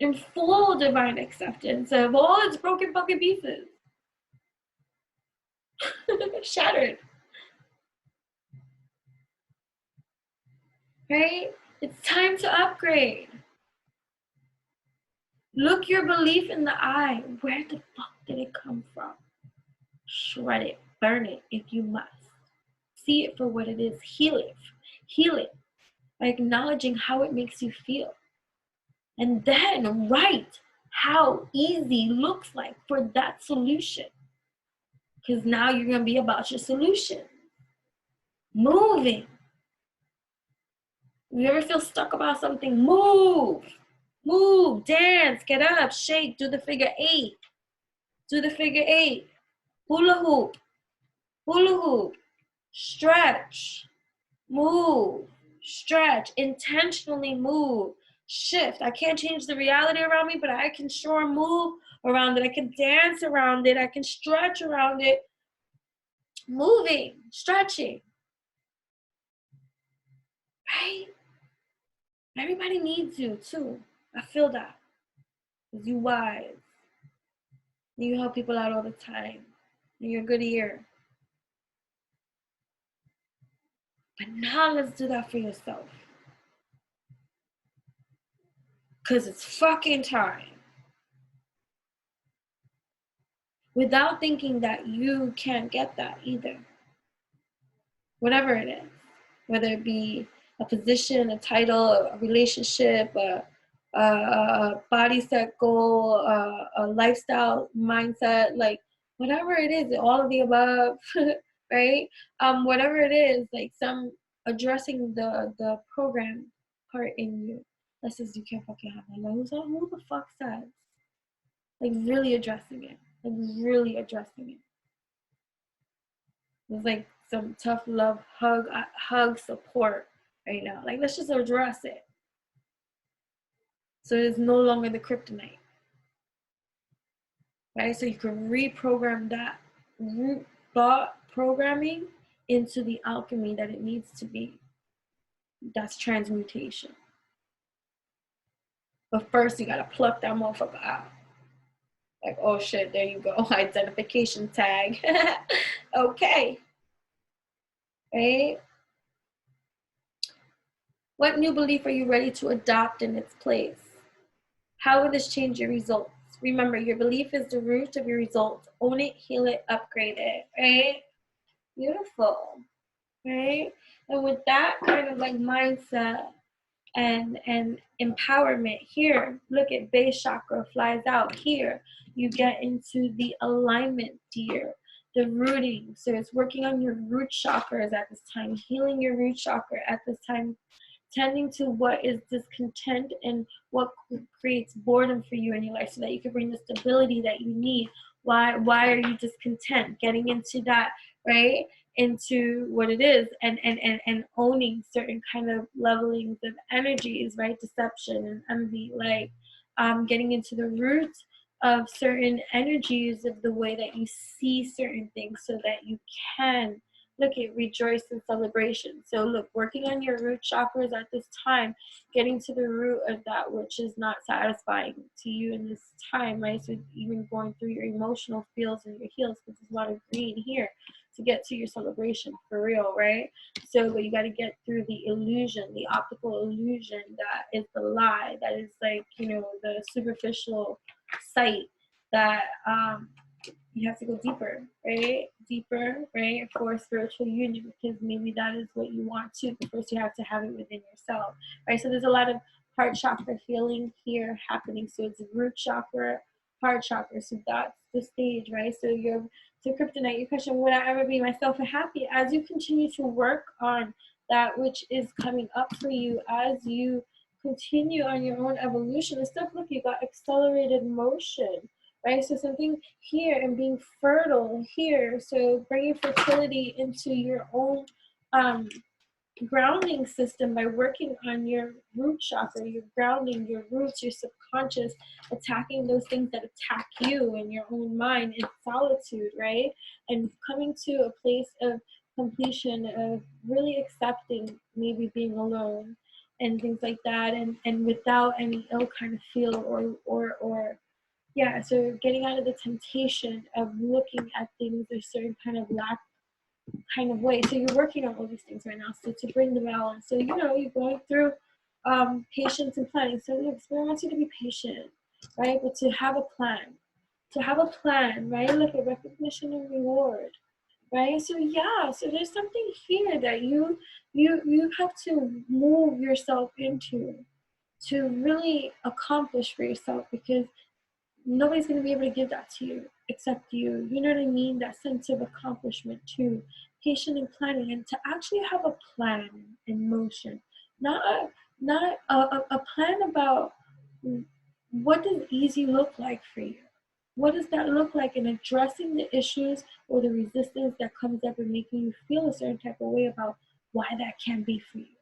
in full divine acceptance of all its broken fucking pieces. Shattered. Right? It's time to upgrade. Look your belief in the eye. Where the fuck did it come from? Shred it, burn it if you must. See it for what it is. Heal it. Heal it by acknowledging how it makes you feel. And then write how easy looks like for that solution. Because now you're going to be about your solution. Moving. If you ever feel stuck about something, move. Move, dance, get up, shake, do the figure 8. Do the figure 8. Hula hoop. Hula hoop. Stretch. Move. Stretch. Intentionally move. Shift. I can't change the reality around me, but I can sure move around it. I can dance around it. I can stretch around it. Moving. Stretching. Right? Everybody needs you too. I feel that. Because you wise. You help people out all the time. And you're a good ear. But now let's do that for yourself. Because it's fucking time. Without thinking that you can't get that either. Whatever it is. Whether it be a position, a title, a relationship, a body set goal, a lifestyle mindset, like whatever it is, all of the above, right? Whatever it is, like some addressing the program part in you that says you can't fucking have that. Like, who the fuck says? Like really addressing it. Like really addressing it. It's like some tough love, hug support right now. Like let's just address it. So it's no longer the kryptonite. Right? So you can reprogram that root thought programming into the alchemy that it needs to be. That's transmutation. But first you gotta pluck that motherfucker out. Like, oh shit, there you go. Identification tag. Okay. Right? What new belief are you ready to adopt in its place? How will this change your results? Remember, your belief is the root of your results. Own it, heal it, upgrade it, right? Beautiful, right? And with that kind of like mindset and empowerment here, look at base chakra flies out here. You get into the alignment here, the rooting. So it's working on your root chakras at this time, healing your root chakra at this time, tending to what is discontent and what creates boredom for you in your life so that you can bring the stability that you need. Why are you discontent? Getting into that, right? Into what it is and owning certain kind of levelings of energies, right? Deception and envy, like getting into the root of certain energies of the way that you see certain things so that you can look at rejoice and celebration. So look, working on your root chakras at this time, getting to the root of that which is not satisfying to you in this time, right? So even going through your emotional feels and your heels, because there's a lot of green here to get to your celebration for real, right? So but you got to get through the illusion, the optical illusion that is the lie, that is like, you know, the superficial sight that you have to go deeper, right? Deeper, right? For spiritual union, because maybe that is what you want to, but first you have to have it within yourself, right? So there's a lot of heart chakra healing here happening. So it's root chakra, heart chakra. So that's the stage, right? So you're, so kryptonite, your question, would I ever be myself and happy? As you continue to work on that which is coming up for you, as you continue on your own evolution and stuff. Look, you got accelerated motion, right? So something here and being fertile here. So bringing fertility into your own grounding system by working on your root chakra, your grounding, your roots, your subconscious, attacking those things that attack you in your own mind in solitude, right? And coming to a place of completion, of really accepting maybe being alone and things like that, and without any ill kind of feel or yeah, so getting out of the temptation of looking at things a certain kind of lack kind of way. So you're working on all these things right now. So to bring the balance. So you're going through patience and planning. So look, Spirit wants you to be patient, right? But to have a plan. To have a plan, right? Like a recognition and reward. Right? So yeah, so there's something here that you have to move yourself into to really accomplish for yourself, because nobody's going to be able to give that to you except you. You know what I mean? That sense of accomplishment too. Patient and planning, and to actually have a plan in motion, not a plan about what does easy look like for you. What does that look like in addressing the issues or the resistance that comes up and making you feel a certain type of way about why that can be for you?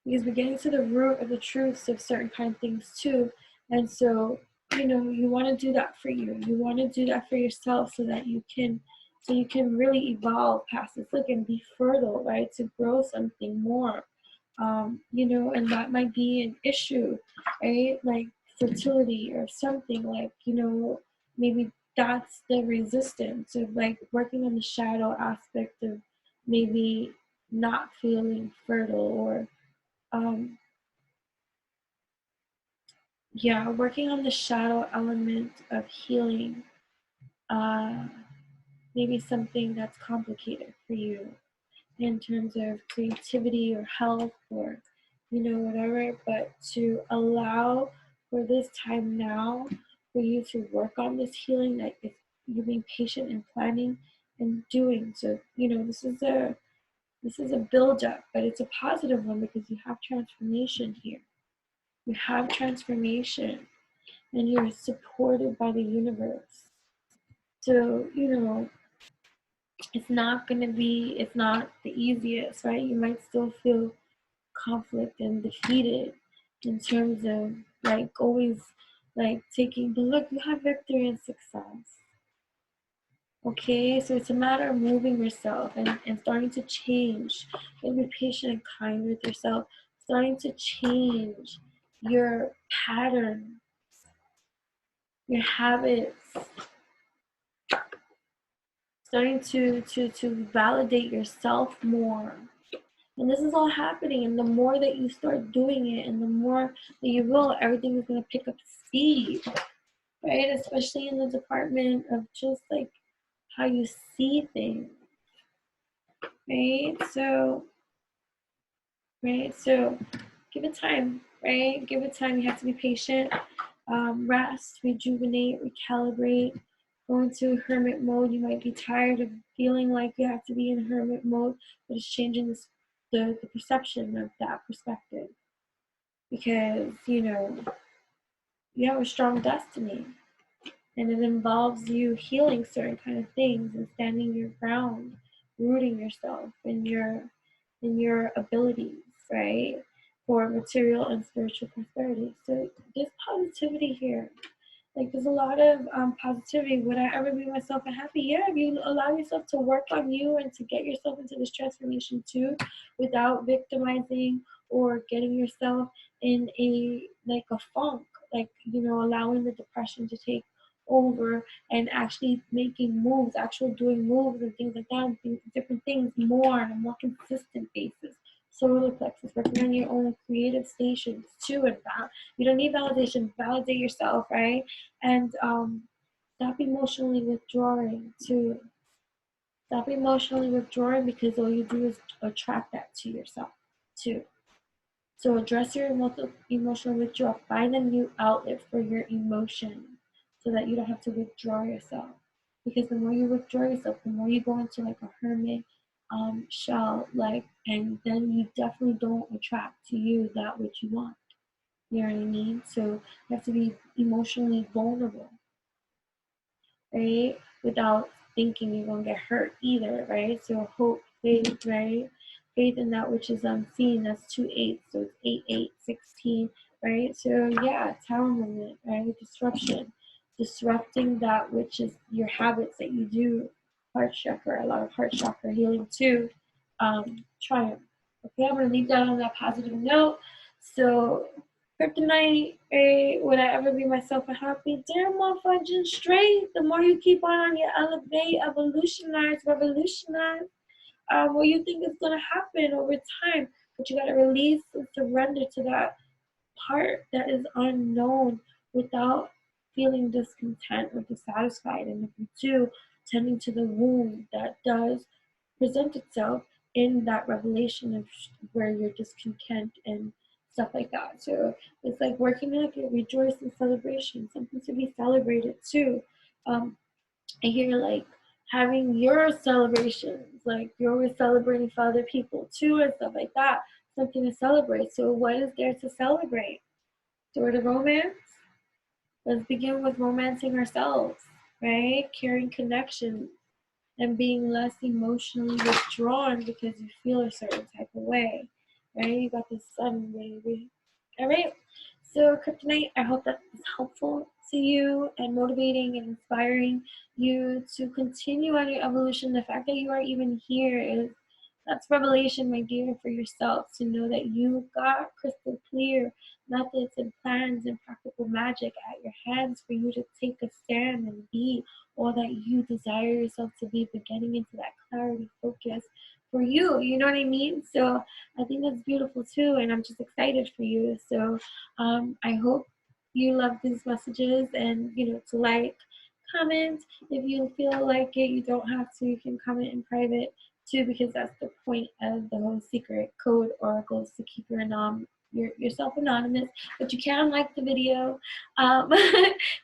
Because we're getting to the root of the truths of certain kind of things too. And so, you want to do that for you. You want to do that for yourself so that you can really evolve past this, look, and be fertile, right? To grow something more. And that might be an issue, right? Like fertility or something, like, maybe that's the resistance of like working on the shadow aspect of maybe not feeling fertile, or um, yeah, working on the shadow element of healing, uh, maybe something that's complicated for you in terms of creativity or health or, whatever, but to allow for this time now for you to work on this healing, like if you're being patient and planning and doing. So, this is a build up, but it's a positive one because you have transformation here. You have transformation and you're supported by the universe. So, it's not the easiest, right? You might still feel conflict and defeated in terms of like always like taking, but look, you have victory and success. Okay, so it's a matter of moving yourself and starting to change and be patient and kind with yourself, starting to change your pattern, your habits, starting to validate yourself more. And this is all happening, and the more that you start doing it and the more that you will, everything is going to pick up speed, right? Especially in the department of just like how you see things, right? So give it time, right? Give it time. You have to be patient. Rest, rejuvenate, recalibrate, go into hermit mode. You might be tired of feeling like you have to be in hermit mode, but it's changing the perception of that perspective, because you have a strong destiny, and it involves you healing certain kind of things and standing your ground, rooting yourself in your abilities, right? For material and spiritual prosperity. So there's positivity here. Like there's a lot of positivity. Would I ever be myself and happy? Yeah, if you allow yourself to work on you and to get yourself into this transformation too, without victimizing or getting yourself in a funk, like allowing the depression to take over and actually making moves, actual doing moves and things like that, and different things more on a more consistent basis. Solar plexus, working on your own creative stations too, and you don't need validation. Validate yourself, right? And stop emotionally withdrawing too. Stop emotionally withdrawing, because all you do is attract that to yourself too. So address your emotional withdrawal. Find a new outlet for your emotion so that you don't have to withdraw yourself. Because the more you withdraw yourself, the more you go into like a hermit shell, like, and then you definitely don't attract to you that which you want. You know what I mean? So you have to be emotionally vulnerable, right? Without thinking you're gonna get hurt either, right? So hope, faith, right? Faith in that which is unseen. That's 2 8, so it's 8 8 16, right? So yeah, tower movement, right? Disruption, disrupting that which is your habits that you do. Heart chakra, a lot of heart chakra healing too. Triumph. Okay, I'm gonna leave that on that positive note. So Kryptonite, would I ever be myself and happy? Damn motherfucking straight. The more you keep on your elevate, evolutionize, revolutionize, what you think is gonna happen over time. But you gotta release and surrender to that part that is unknown without feeling discontent or dissatisfied. And if you do, tending to the wound that does present itself in that revelation of where you're discontent and stuff like that. So it's like working like a rejoice and celebration, something to be celebrated too. I hear like having your celebrations, like you're celebrating for other people too and stuff like that, something to celebrate. So what is there to celebrate? Sort of romance? Let's begin with romancing ourselves, right? Caring connections and being less emotionally withdrawn because you feel a certain type of way, right? You got this sun, baby. All right. So, Kryptonite, I hope that is helpful to you and motivating and inspiring you to continue on your evolution. The fact that you are even here is that's revelation, my dear, for yourself to know that you got crystal clear methods and plans and practical magic at your hands for you to take a stand and be all that you desire yourself to be, but getting into that clarity, focus for you. You know what I mean? So I think that's beautiful too, and I'm just excited for you. So I hope you love these messages, and to like, comment if you feel like it. You don't have to. You can comment in private too, because that's the point of the whole secret code oracles, to keep yourself anonymous. But you can like the video,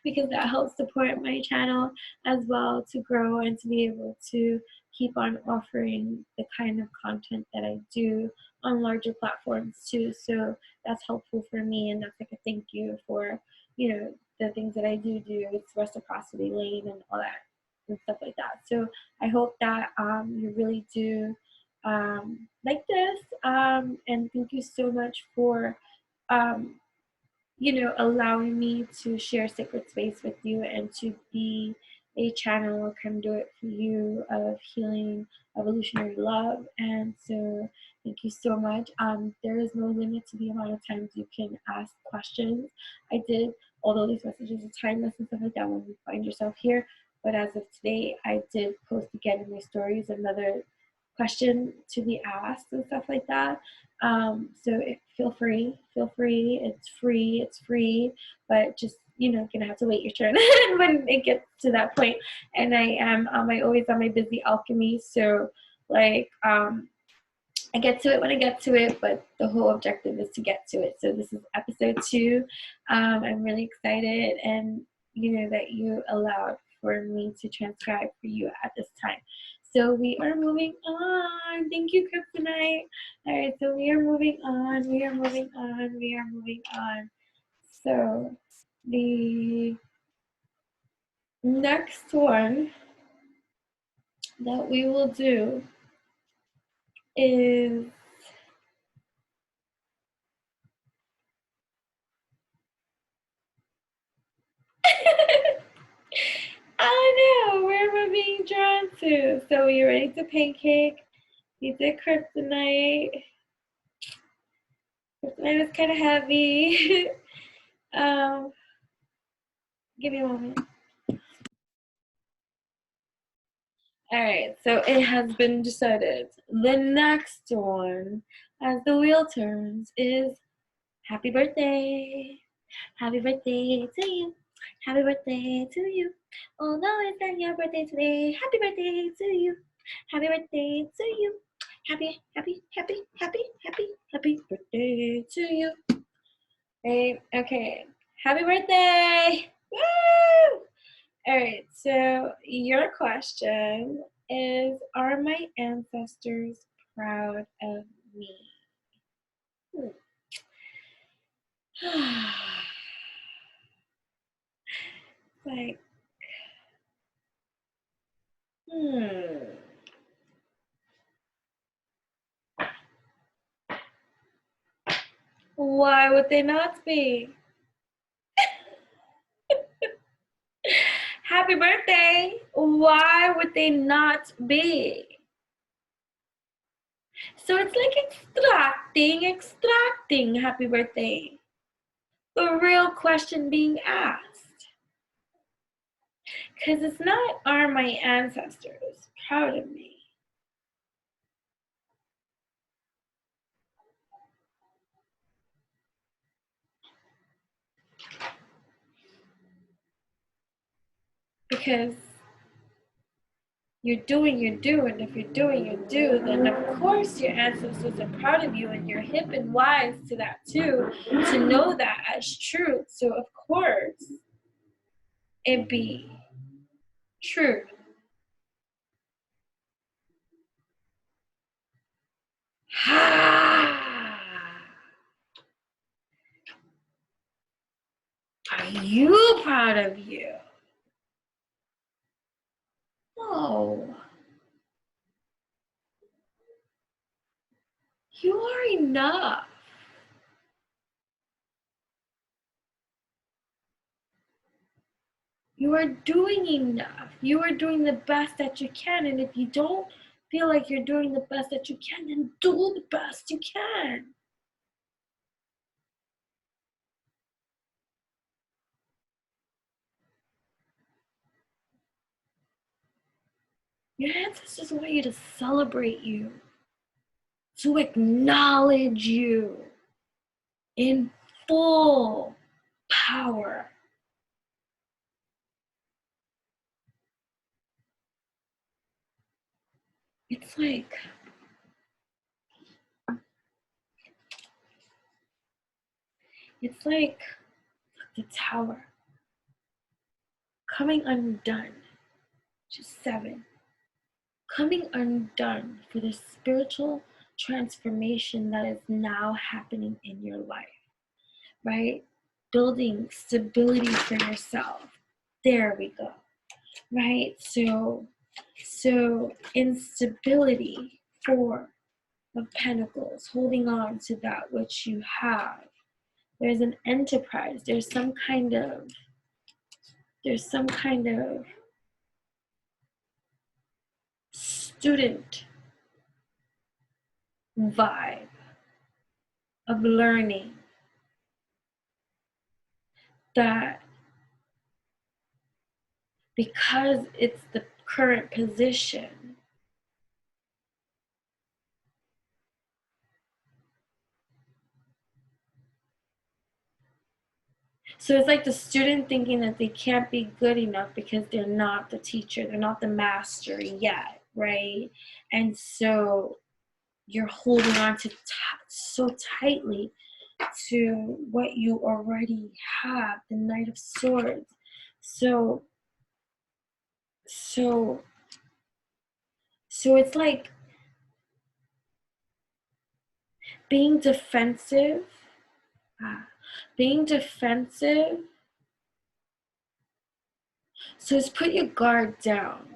because that helps support my channel as well to grow and to be able to keep on offering the kind of content that I do on larger platforms too. So that's helpful for me, and that's like a thank you for the things that I do. It's reciprocity lane and all that and stuff like that. So I hope that you really do like this, and thank you so much for allowing me to share sacred space with you and to be a channel or conduit for you of healing, evolutionary love. And so thank you so much. There is no limit to the amount of times you can ask questions. I did, although these messages are timeless and stuff like that when you find yourself here, but as of today, I did post again in my stories another question to be asked and stuff like that. So feel free, it's free, but just, gonna have to wait your turn when it gets to that point. And I am always on my busy alchemy. So like, I get to it when I get to it, but the whole objective is to get to it. So this is episode 2. I'm really excited, and that you allowed for me to transcribe for you at this time. So we are moving on. Thank you, Kryptonite. All right, so we are moving on. So the next one that we will do is I know where we're being drawn to. So we ready to pancake. We did kryptonite. Kryptonite is kind of heavy. Give me a moment. All right, so it has been decided. The next one, as the wheel turns, is happy birthday. Happy birthday to you. Happy birthday to you. Although it's not your birthday today, happy birthday to you. Happy birthday to you. Happy birthday to you. Right, okay. Happy birthday! Woo! All right, so your question is, are my ancestors proud of me? Like, why would they not be? Happy birthday! Why would they not be? So it's like extracting happy birthday. The real question being asked. Because it's not, are my ancestors proud of me? Because you're doing your do, and if you're doing your do, then of course your ancestors are proud of you, and you're hip and wise to that too, to know that as truth. So of course it be true. Are you proud of you? No. You are enough. You are doing enough. You are doing the best that you can. And if you don't feel like you're doing the best that you can, then do the best you can. Your ancestors want you to celebrate you, to acknowledge you in full power. It's like the tower coming undone, just 7. Coming undone for the spiritual transformation that is now happening in your life, right? Building stability for yourself. There we go, right? So instability, 4 of Pentacles, holding on to that which you have. There's an enterprise. There's some kind of student vibe of learning that, because it's the current position, so it's like the student thinking that they can't be good enough because they're not the teacher, they're not the master yet, right? And so you're holding on to so tightly to what you already have, the Knight of Swords. So it's like being defensive, so it's put your guard down.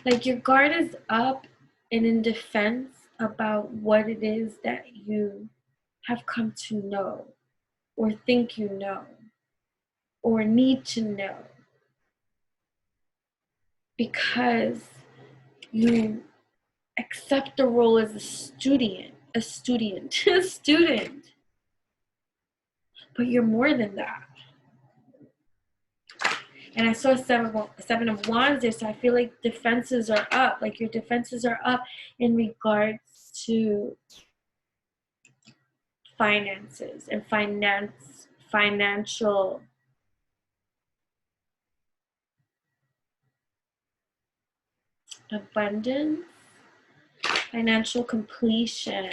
Like your guard is up and in defense about what it is that you have come to know, or think you know, or need to know, because you accept the role as a student, but you're more than that. And I saw 7 of Wands there, so I feel like defenses are up, like your defenses are up in regards to finances and financial abundance, financial completion.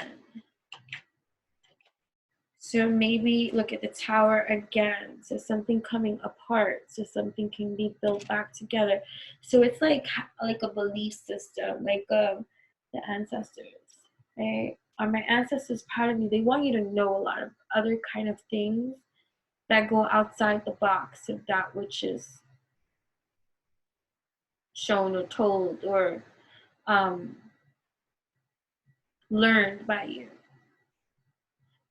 So maybe look at the Tower again. So something coming apart, so something can be built back together. So it's like a belief system, like the ancestors, right? are my ancestors proud of you? They want you to know a lot of other kind of things that go outside the box of that which is shown or told or learned by you.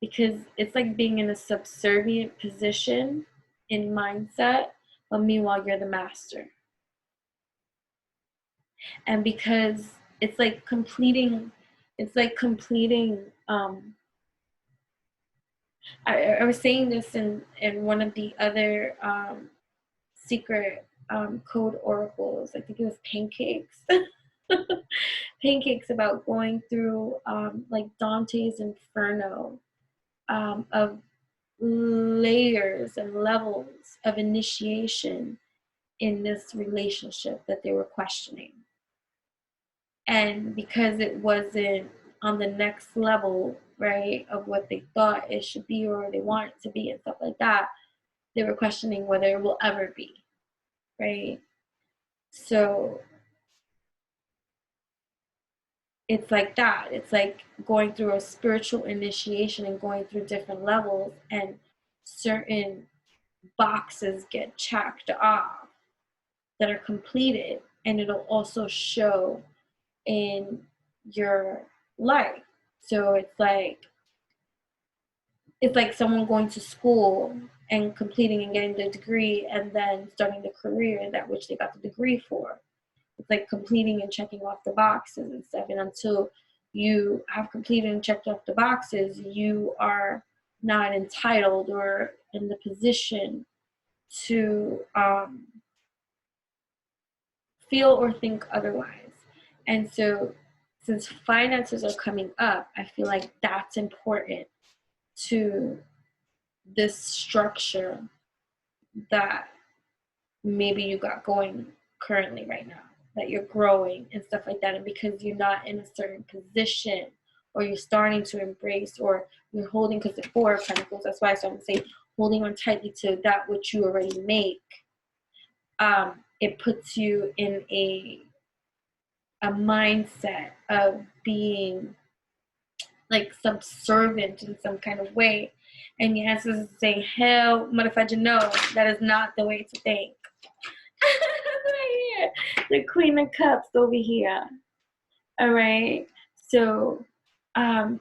Because it's like being in a subservient position in mindset, but meanwhile you're the master. And because it's like completing I was saying this in one of the other secret code oracles. I think it was pancakes. Pancakes, about going through like Dante's Inferno of layers and levels of initiation in this relationship that they were questioning. And because it wasn't on the next level, right, of what they thought it should be or they want it to be and stuff like that, they were questioning whether it will ever be, right? So it's like that. It's like going through a spiritual initiation and going through different levels, and certain boxes get checked off that are completed, and it'll also show in your life. So it's like someone going to school and completing and getting the degree and then starting the career that which they got the degree for. It's like completing and checking off the boxes and stuff. And until you have completed and checked off the boxes, you are not entitled or in the position to feel or think otherwise. And so since finances are coming up, I feel like that's important to this structure that maybe you got going currently right now, that you're growing and stuff like that. And because you're not in a certain position, or you're starting to embrace, or you're holding, because the Four of Pentacles, that's why I started to say holding on tightly to that which you already make, it puts you in a mindset of being like subservient in some kind of way. And your ancestors is saying, hell, motherfucker, no, that is not the way to think. Right here, the Queen of Cups over here. All right, so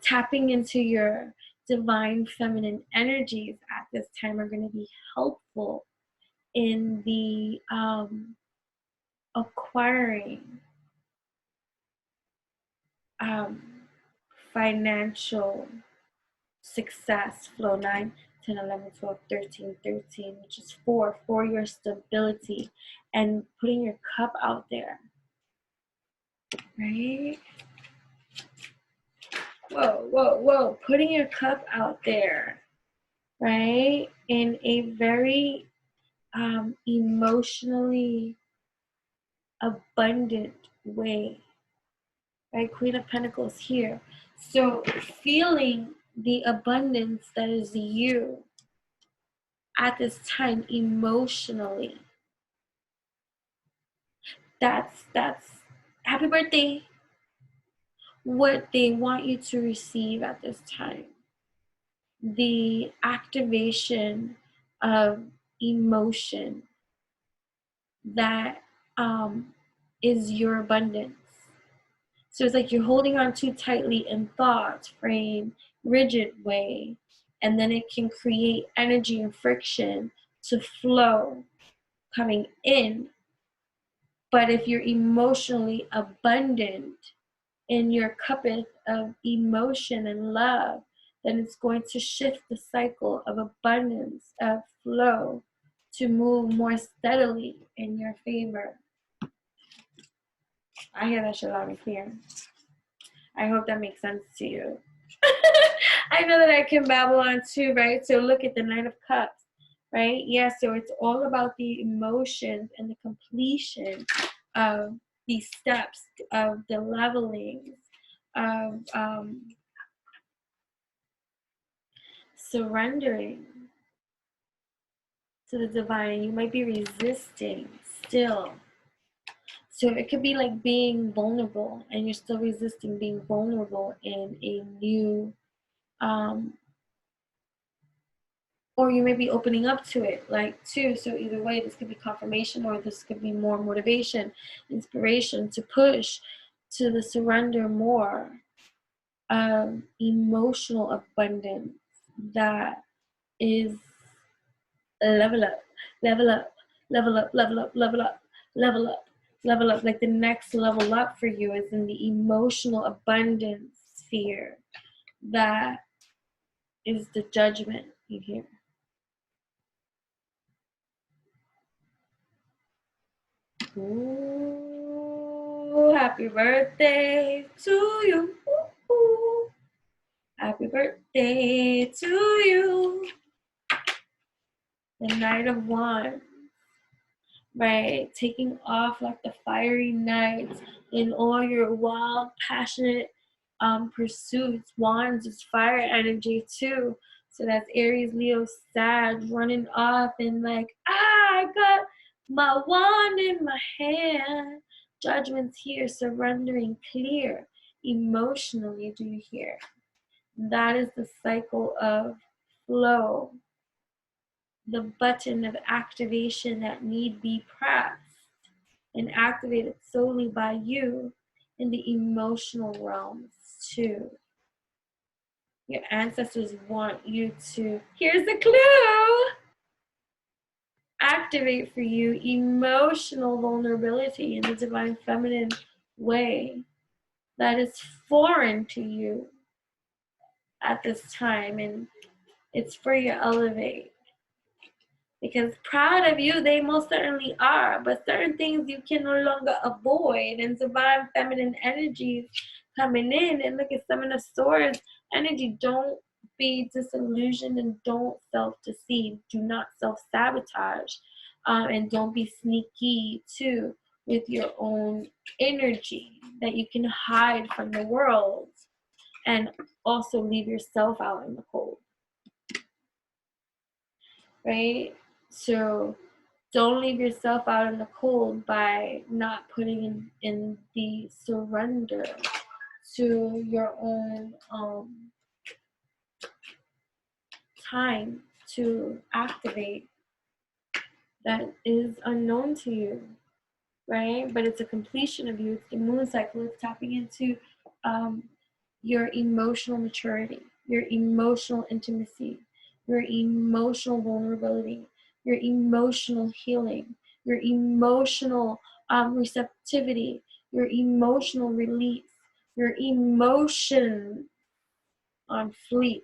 tapping into your divine feminine energies at this time are going to be helpful in the acquiring financial success. Flow 9, 10, 11, 12, 13, 13, which is 4 for your stability and putting your cup out there, right? Whoa, whoa, whoa, putting your cup out there, right? In a very emotionally abundant way, right? Queen of Pentacles here. So feeling the abundance that is you at this time emotionally. That's happy birthday. What they want you to receive at this time. The activation of emotion that is your abundance. So it's like you're holding on too tightly in thought frame, rigid way, and then it can create energy and friction to flow coming in. But if you're emotionally abundant in your cuppeth of emotion and love, then it's going to shift the cycle of abundance, of flow, to move more steadily in your favor. I hear that shit loud and clear. I hope that makes sense to you. I know that I can babble on too, right? So look at the Nine of Cups, right? Yeah, so it's all about the emotions and the completion of these steps, of the levelings, of surrendering to the divine. You might be resisting still. So it could be like being vulnerable and you're still resisting being vulnerable in a new, or you may be opening up to it, like too. So either way, this could be confirmation, or this could be more motivation, inspiration to push to the surrender more emotional abundance that is level up, level up, level up, level up, level up, level up, level up. Like the next level up for you is in the emotional abundance sphere. That is the judgment you hear. Ooh, happy birthday to you. Ooh, happy birthday to you. The Knight of Wands. Right, taking off like the fiery knights in all your wild, passionate pursuits. Wands is fire energy too. So that's Aries, Leo, Sag running off and like, I got my wand in my hand. Judgment's here, surrendering clear. Emotionally, do you hear? That is the cycle of flow, the button of activation that need be pressed and activated solely by you in the emotional realms too. Your ancestors want you to, here's a clue, activate for you emotional vulnerability in the divine feminine way that is foreign to you at this time, and it's for your elevate. Because proud of you, they most certainly are, but certain things you can no longer avoid, and divine feminine energies coming in. And look at Seven of Swords energy. Don't be disillusioned and don't self-deceive. Do not self-sabotage, and don't be sneaky too with your own energy that you can hide from the world and also leave yourself out in the cold. Right? So don't leave yourself out in the cold by not putting in the surrender to your own time to activate that is unknown to you, right? But it's a completion of you. It's the moon cycle. It's tapping into your emotional maturity, your emotional intimacy, your emotional vulnerability, your emotional healing, your emotional receptivity, your emotional release, your emotion on fleek.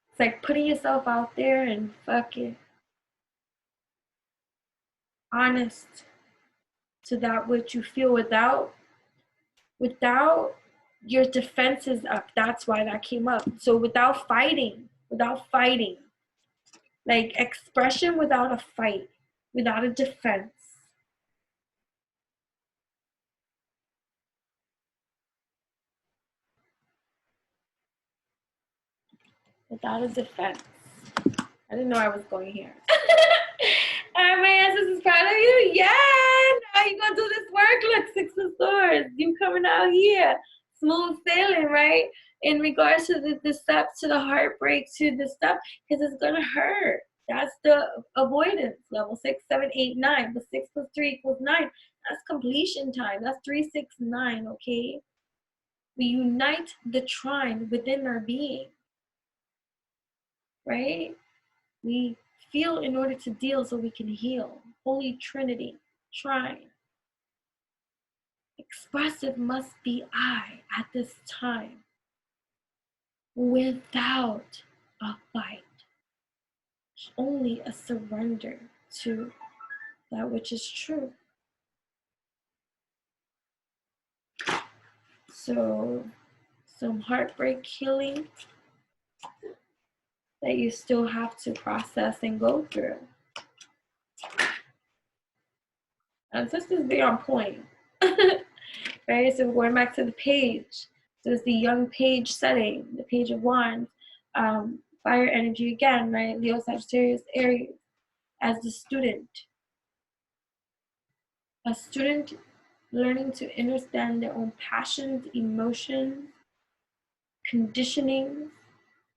It's like putting yourself out there and fucking honest to that which you feel without your defenses up. That's why that came up. So without fighting, like expression without a fight, without a defense. Without a defense. I didn't know I was going here. All right, my ancestors is proud of you. Yeah, now you gonna do this work. Look, Six of Swords. You coming out here, smooth sailing, right? In regards to the steps, to the heartbreak, to the stuff, because it's gonna hurt. That's the avoidance level. 6, 7, 8, 9. But 6 plus 3 equals 9. That's completion time. That's 3, 6, 9. Okay. We unite the trine within our being, right? We feel in order to deal so we can heal. Holy Trinity, trine. Expressive must be I at this time without a fight. Only a surrender to that which is true. So some heartbreak healing that you still have to process and go through. Ancestors be on point. Right, so we're going back to the page. So it's the young page setting, the Page of Wands. fire energy again, right? Leo, Sagittarius, Aries, as the student. A student learning to understand their own passions, emotions, conditionings,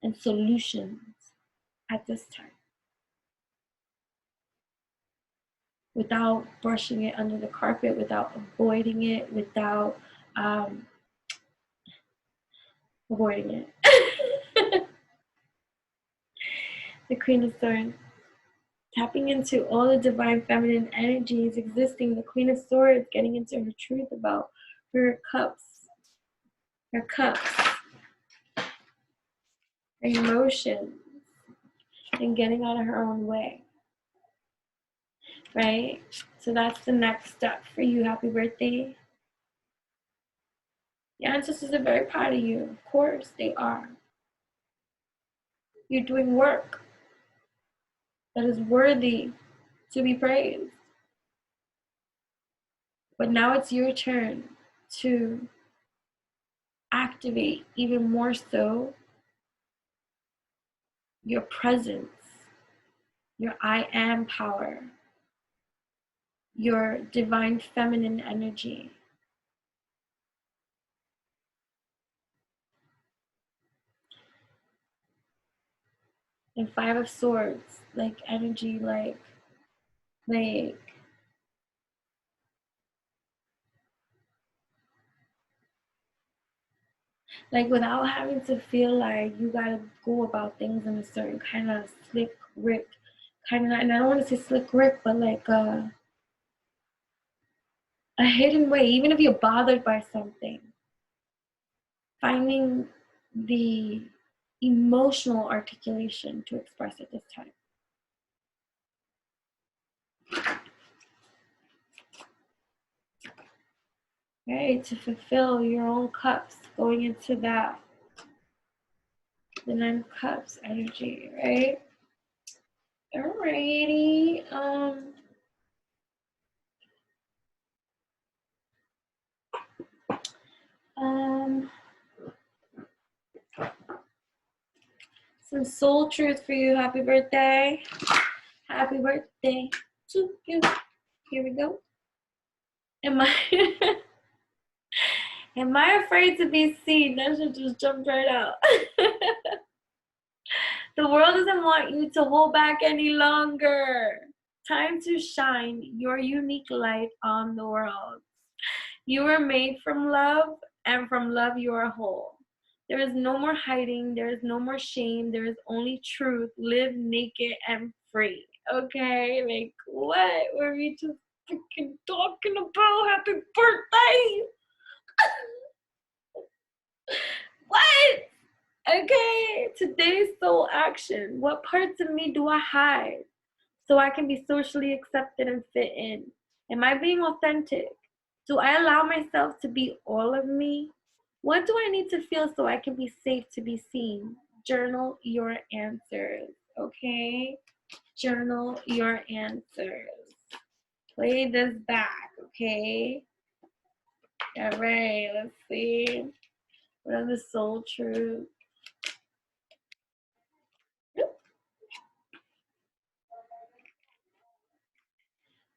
and solutions at this time, without brushing it under the carpet, without avoiding it, without avoiding it. The Queen of Swords, tapping into all the divine feminine energies existing. The Queen of Swords getting into her truth about her cups, her emotions, and getting out of her own way, right? So that's the next step for you. Happy birthday. The ancestors are very proud of you. Of course they are. You're doing work that is worthy to be praised. But now it's your turn to activate even more so your presence, your I am power, your divine feminine energy. And Five of Swords, like energy, like without having to feel like you gotta go about things in a certain kind of slick Rick kind of, and I don't want to say slick Rick, but like a hidden way. Even if you're bothered by something, finding the emotional articulation to express at this time. Right, to fulfill your own cups, going into that, the 9 of Cups energy, right? Alrighty. Some soul truth for you. Happy birthday. Happy birthday to you. Here we go. Am I afraid to be seen? That should just jump right out. The world doesn't want you to hold back any longer. Time to shine your unique light on the world. You were made from love, and from love you are whole. There is no more hiding. There is no more shame. There is only truth. Live naked and free. Okay? Like, what were we just freaking talking about? Happy birthday! What? Okay, today's soul action. What parts of me do I hide so I can be socially accepted and fit in? Am I being authentic? Do I allow myself to be all of me? What do I need to feel so I can be safe to be seen? Journal your answers, okay? Journal your answers. Play this back, okay? All right, let's see. What are the soul truths?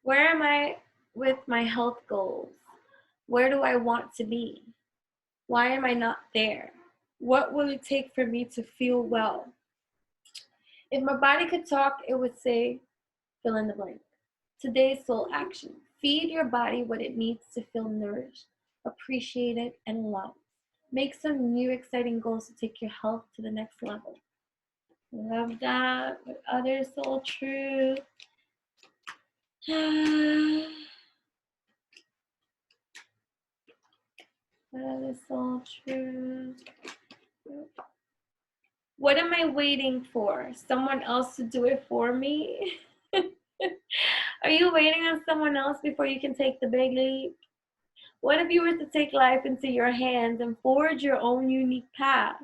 Where am I with my health goals? Where do I want to be? Why am I not there? What will it take for me to feel well? If my body could talk, it would say, fill in the blank. Today's soul action. Feed your body what it needs to feel nourished, appreciated, and loved. Make some new exciting goals to take your health to the next level. Love that. What other soul truth? What other soul truth? What am I waiting for? Someone else to do it for me? Are you waiting on someone else before you can take the big leap? What if you were to take life into your hands and forge your own unique path?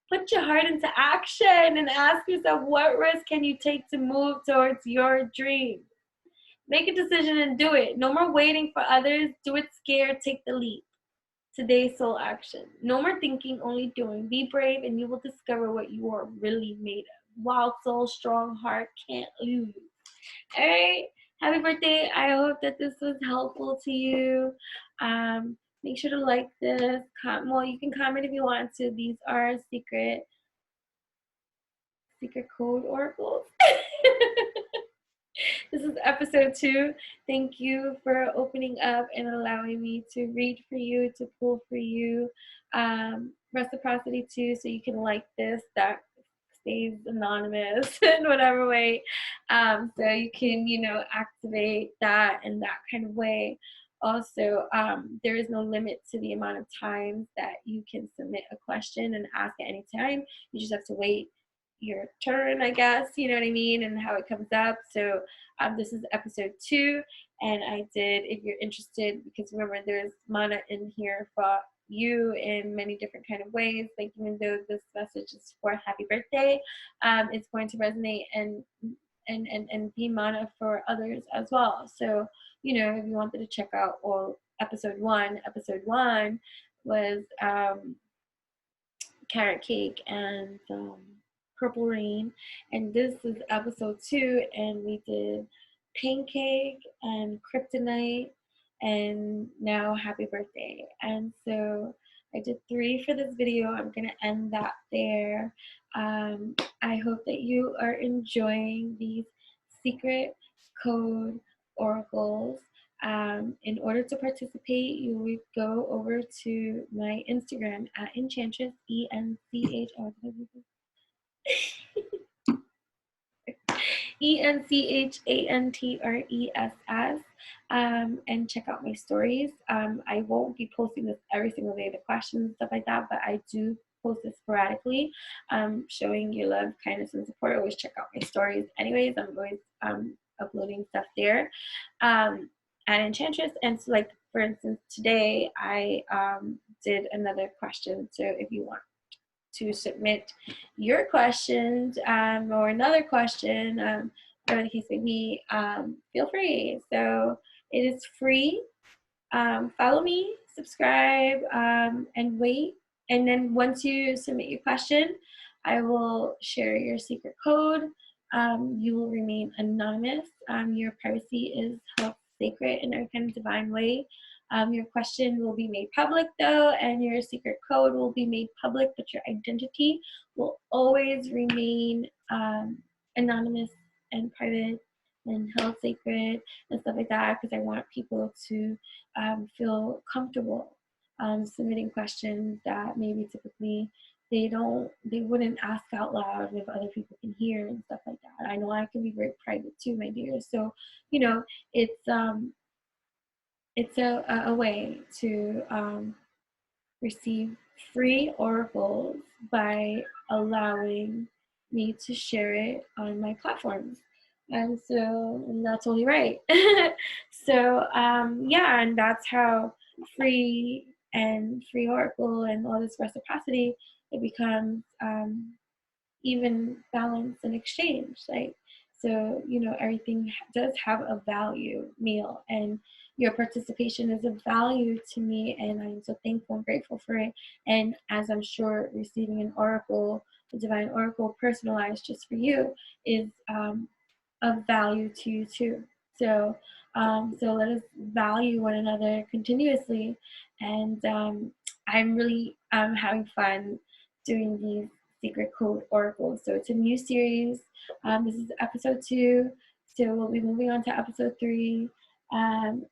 Put your heart into action and ask yourself, what risk can you take to move towards your dream? Make a decision and do it. No more waiting for others. Do it scared. Take the leap. today's soul action. No more thinking, only doing. Be brave and you will discover what you are really made of. Wild soul, strong heart, can't lose. All right. Happy birthday. I hope that this was helpful to you. Make sure to like this. Well, you can comment if you want to. These are secret code oracles. This is episode 2. Thank you for opening up and allowing me to read for you, to pull for you. Reciprocity too, so you can like this. That stays anonymous in whatever way. So you can, activate that in that kind of way. Also, there is no limit to the amount of times that you can submit a question and ask at any time. You just have to wait your turn, I guess, you know what I mean, and how it comes up. So this is episode 2, and I did, if you're interested, because remember there's mana in here for you in many different kind of ways. Like, even though this message is for happy birthday, it's going to resonate and be mana for others as well. So, if you wanted to check out episode 1 was carrot cake and purple rain, and this is episode 2, and we did pancake and kryptonite, and now happy birthday. And so I did 3 for this video. I'm gonna end that there. I hope that you are enjoying these secret code oracles. In order to participate, you would go over to my Instagram at Enchantress, ENCH. ENCHANTRESS, and check out my stories. I won't be posting this every single day, the questions and stuff like that, but I do post this sporadically, showing your love, kindness, and support. Always check out my stories. Anyways, I'm always uploading stuff there at Enchantress. And so, like, for instance, today I did another question. So if you want to submit your questions or another question, whatever the case may be, feel free. So it is free. Follow me, subscribe, and wait. And then once you submit your question, I will share your secret code. You will remain anonymous. Your privacy is held sacred in every kind of divine way. Your question will be made public though, and your secret code will be made public, but your identity will always remain anonymous and private and held sacred and stuff like that, because I want people to feel comfortable submitting questions that maybe typically they wouldn't ask out loud if other people can hear and stuff like that. I know I can be very private too, my dear. So, it's a way to receive free oracles by allowing me to share it on my platforms. And that's only right. So yeah, and that's how free oracle and all this reciprocity, it becomes even balance and exchange. Like, so everything does have a value meal, and your participation is of value to me, and I'm so thankful and grateful for it. And as I'm sure receiving an oracle, a divine oracle personalized just for you, is of value to you too. So so let us value one another continuously. And I'm really having fun doing these secret code oracles. So it's a new series. This is episode 2. So we'll be moving on to episode 3. And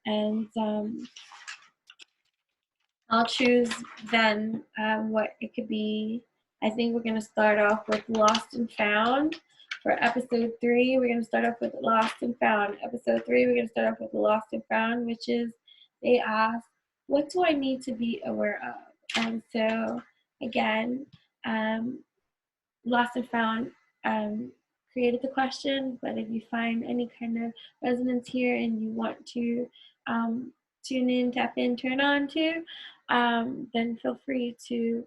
I'll choose then what it could be. I think we're going to start off with Lost and Found. For episode 3, we're going to start off with Lost and Found. Episode 3, we're going to start off with Lost and Found, which is, they ask, what do I need to be aware of? And so, again, Lost and Found created the question, but if you find any kind of resonance here and you want to tune in, tap in, turn on to, then feel free to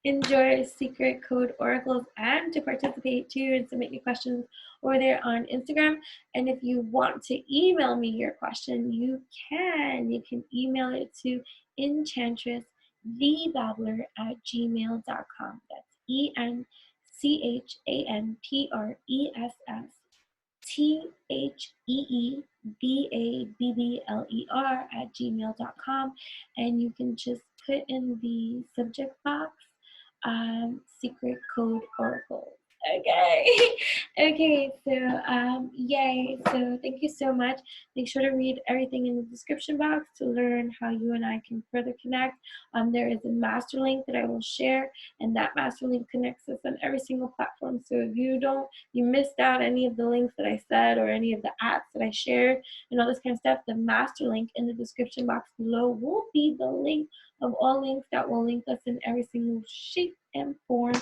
enjoy secret code oracles and to participate too and submit your questions over there on Instagram. And if you want to email me your question, you can email it to Enchantress, thebabbler@gmail.com. That's ENCHANTRESS@gmail.com, and you can just put in the subject box secret code oracle. Okay. Okay, so yay. So thank you so much. Make sure to read everything in the description box to learn how you and I can further connect. There is a master link that I will share, and that master link connects us on every single platform. So if you missed out any of the links that I said or any of the apps that I shared and all this kind of stuff, the master link in the description box below will be the link of all links that will link us in every single shape and form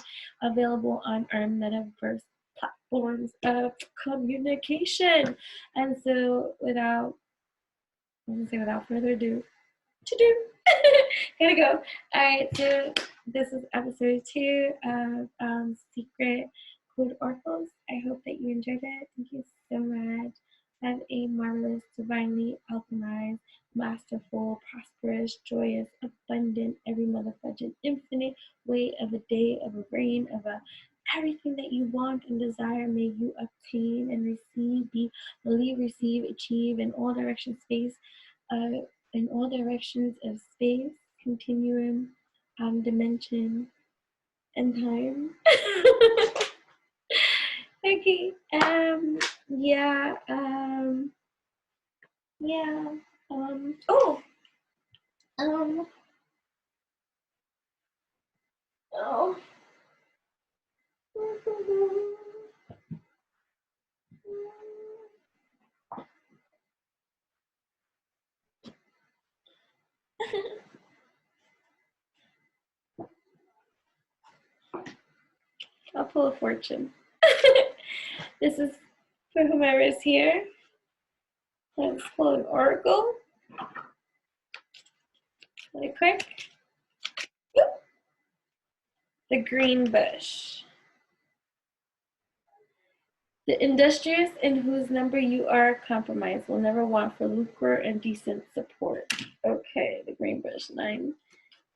available on our metaverse platforms of communication. And so without further ado, gotta go. All right, so this is episode 2 of Secret Code Oracles. I hope that you enjoyed it. Thank you so much. Have a marvelous, divinely alchemized, masterful, prosperous, joyous, abundant, every motherfucking infinite way of a day, of a brain, of a everything that you want and desire. May you obtain and receive, believe, receive, achieve in all direction, space. In all directions of space, continuum, dimension, and time. Okay. Yeah. Yeah. Oh. Um. Oh. I'll pull a fortune. This is for whomever is here. Let's pull an oracle. Really quick. The green bush. The industrious in whose number you are compromised will never want for lucre and decent support. Okay, the green bush, 9,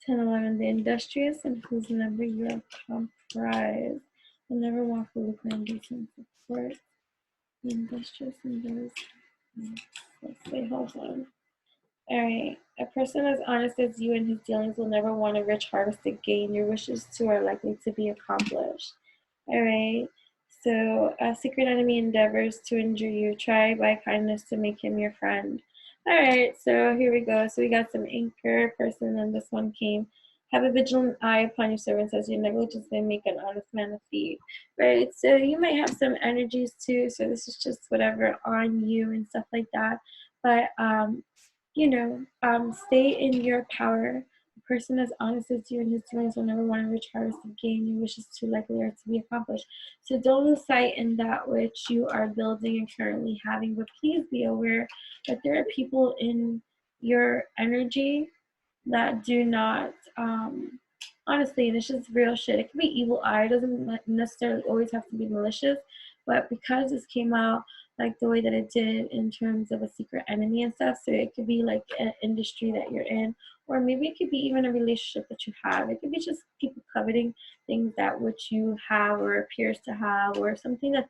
10, 11. The industrious in whose number you are comprised will never want for lucre and decent support. The industrious in those. Let's see, hold on. All right. A person as honest as you in his dealings will never want a rich harvest to gain. Your wishes too are likely to be accomplished. All right. So a secret enemy endeavors to injure you. Try by kindness to make him your friend. All right. So here we go. So we got some anchor person, and this one came. Have a vigilant eye upon your servants, as your negligence may make an honest man a thief. Right. So you might have some energies too. So this is just whatever on you and stuff like that. But stay in your power. A person as honest as you and his dealings will never want to reach harvest of gain. Your wishes too likely are to be accomplished. So don't lose sight in that which you are building and currently having, but please be aware that there are people in your energy that do not, honestly, this is real shit. It could be evil eye. It doesn't necessarily always have to be malicious, but because this came out like the way that it did in terms of a secret enemy and stuff, so it could be like an industry that you're in, or maybe it could be even a relationship that you have. It could be just people coveting things that which you have or appears to have, or something that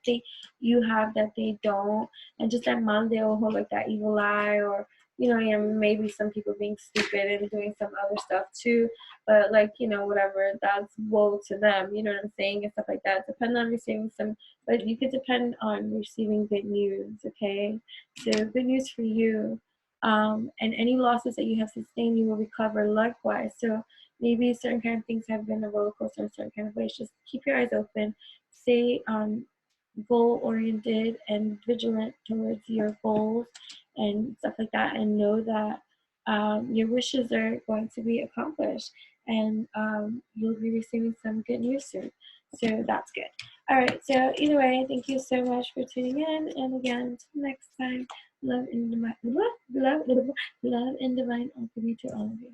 you have that they don't, and just that mal de ojo, like that evil eye, or maybe some people being stupid and doing some other stuff too, but whatever, that's woe to them, you know what I'm saying, and stuff like that. Depend on receiving some, but you could depend on receiving good news, okay? So good news for you. And any losses that you have sustained, you will recover likewise. So maybe certain kind of things have been a roller coaster in certain kind of ways. Just keep your eyes open, stay goal-oriented and vigilant towards your goals and stuff like that, and know that your wishes are going to be accomplished, and you'll be receiving some good news soon. So that's good. All right. So either way, thank you so much for tuning in, and again, until next time, love and divine alchemy to all of you.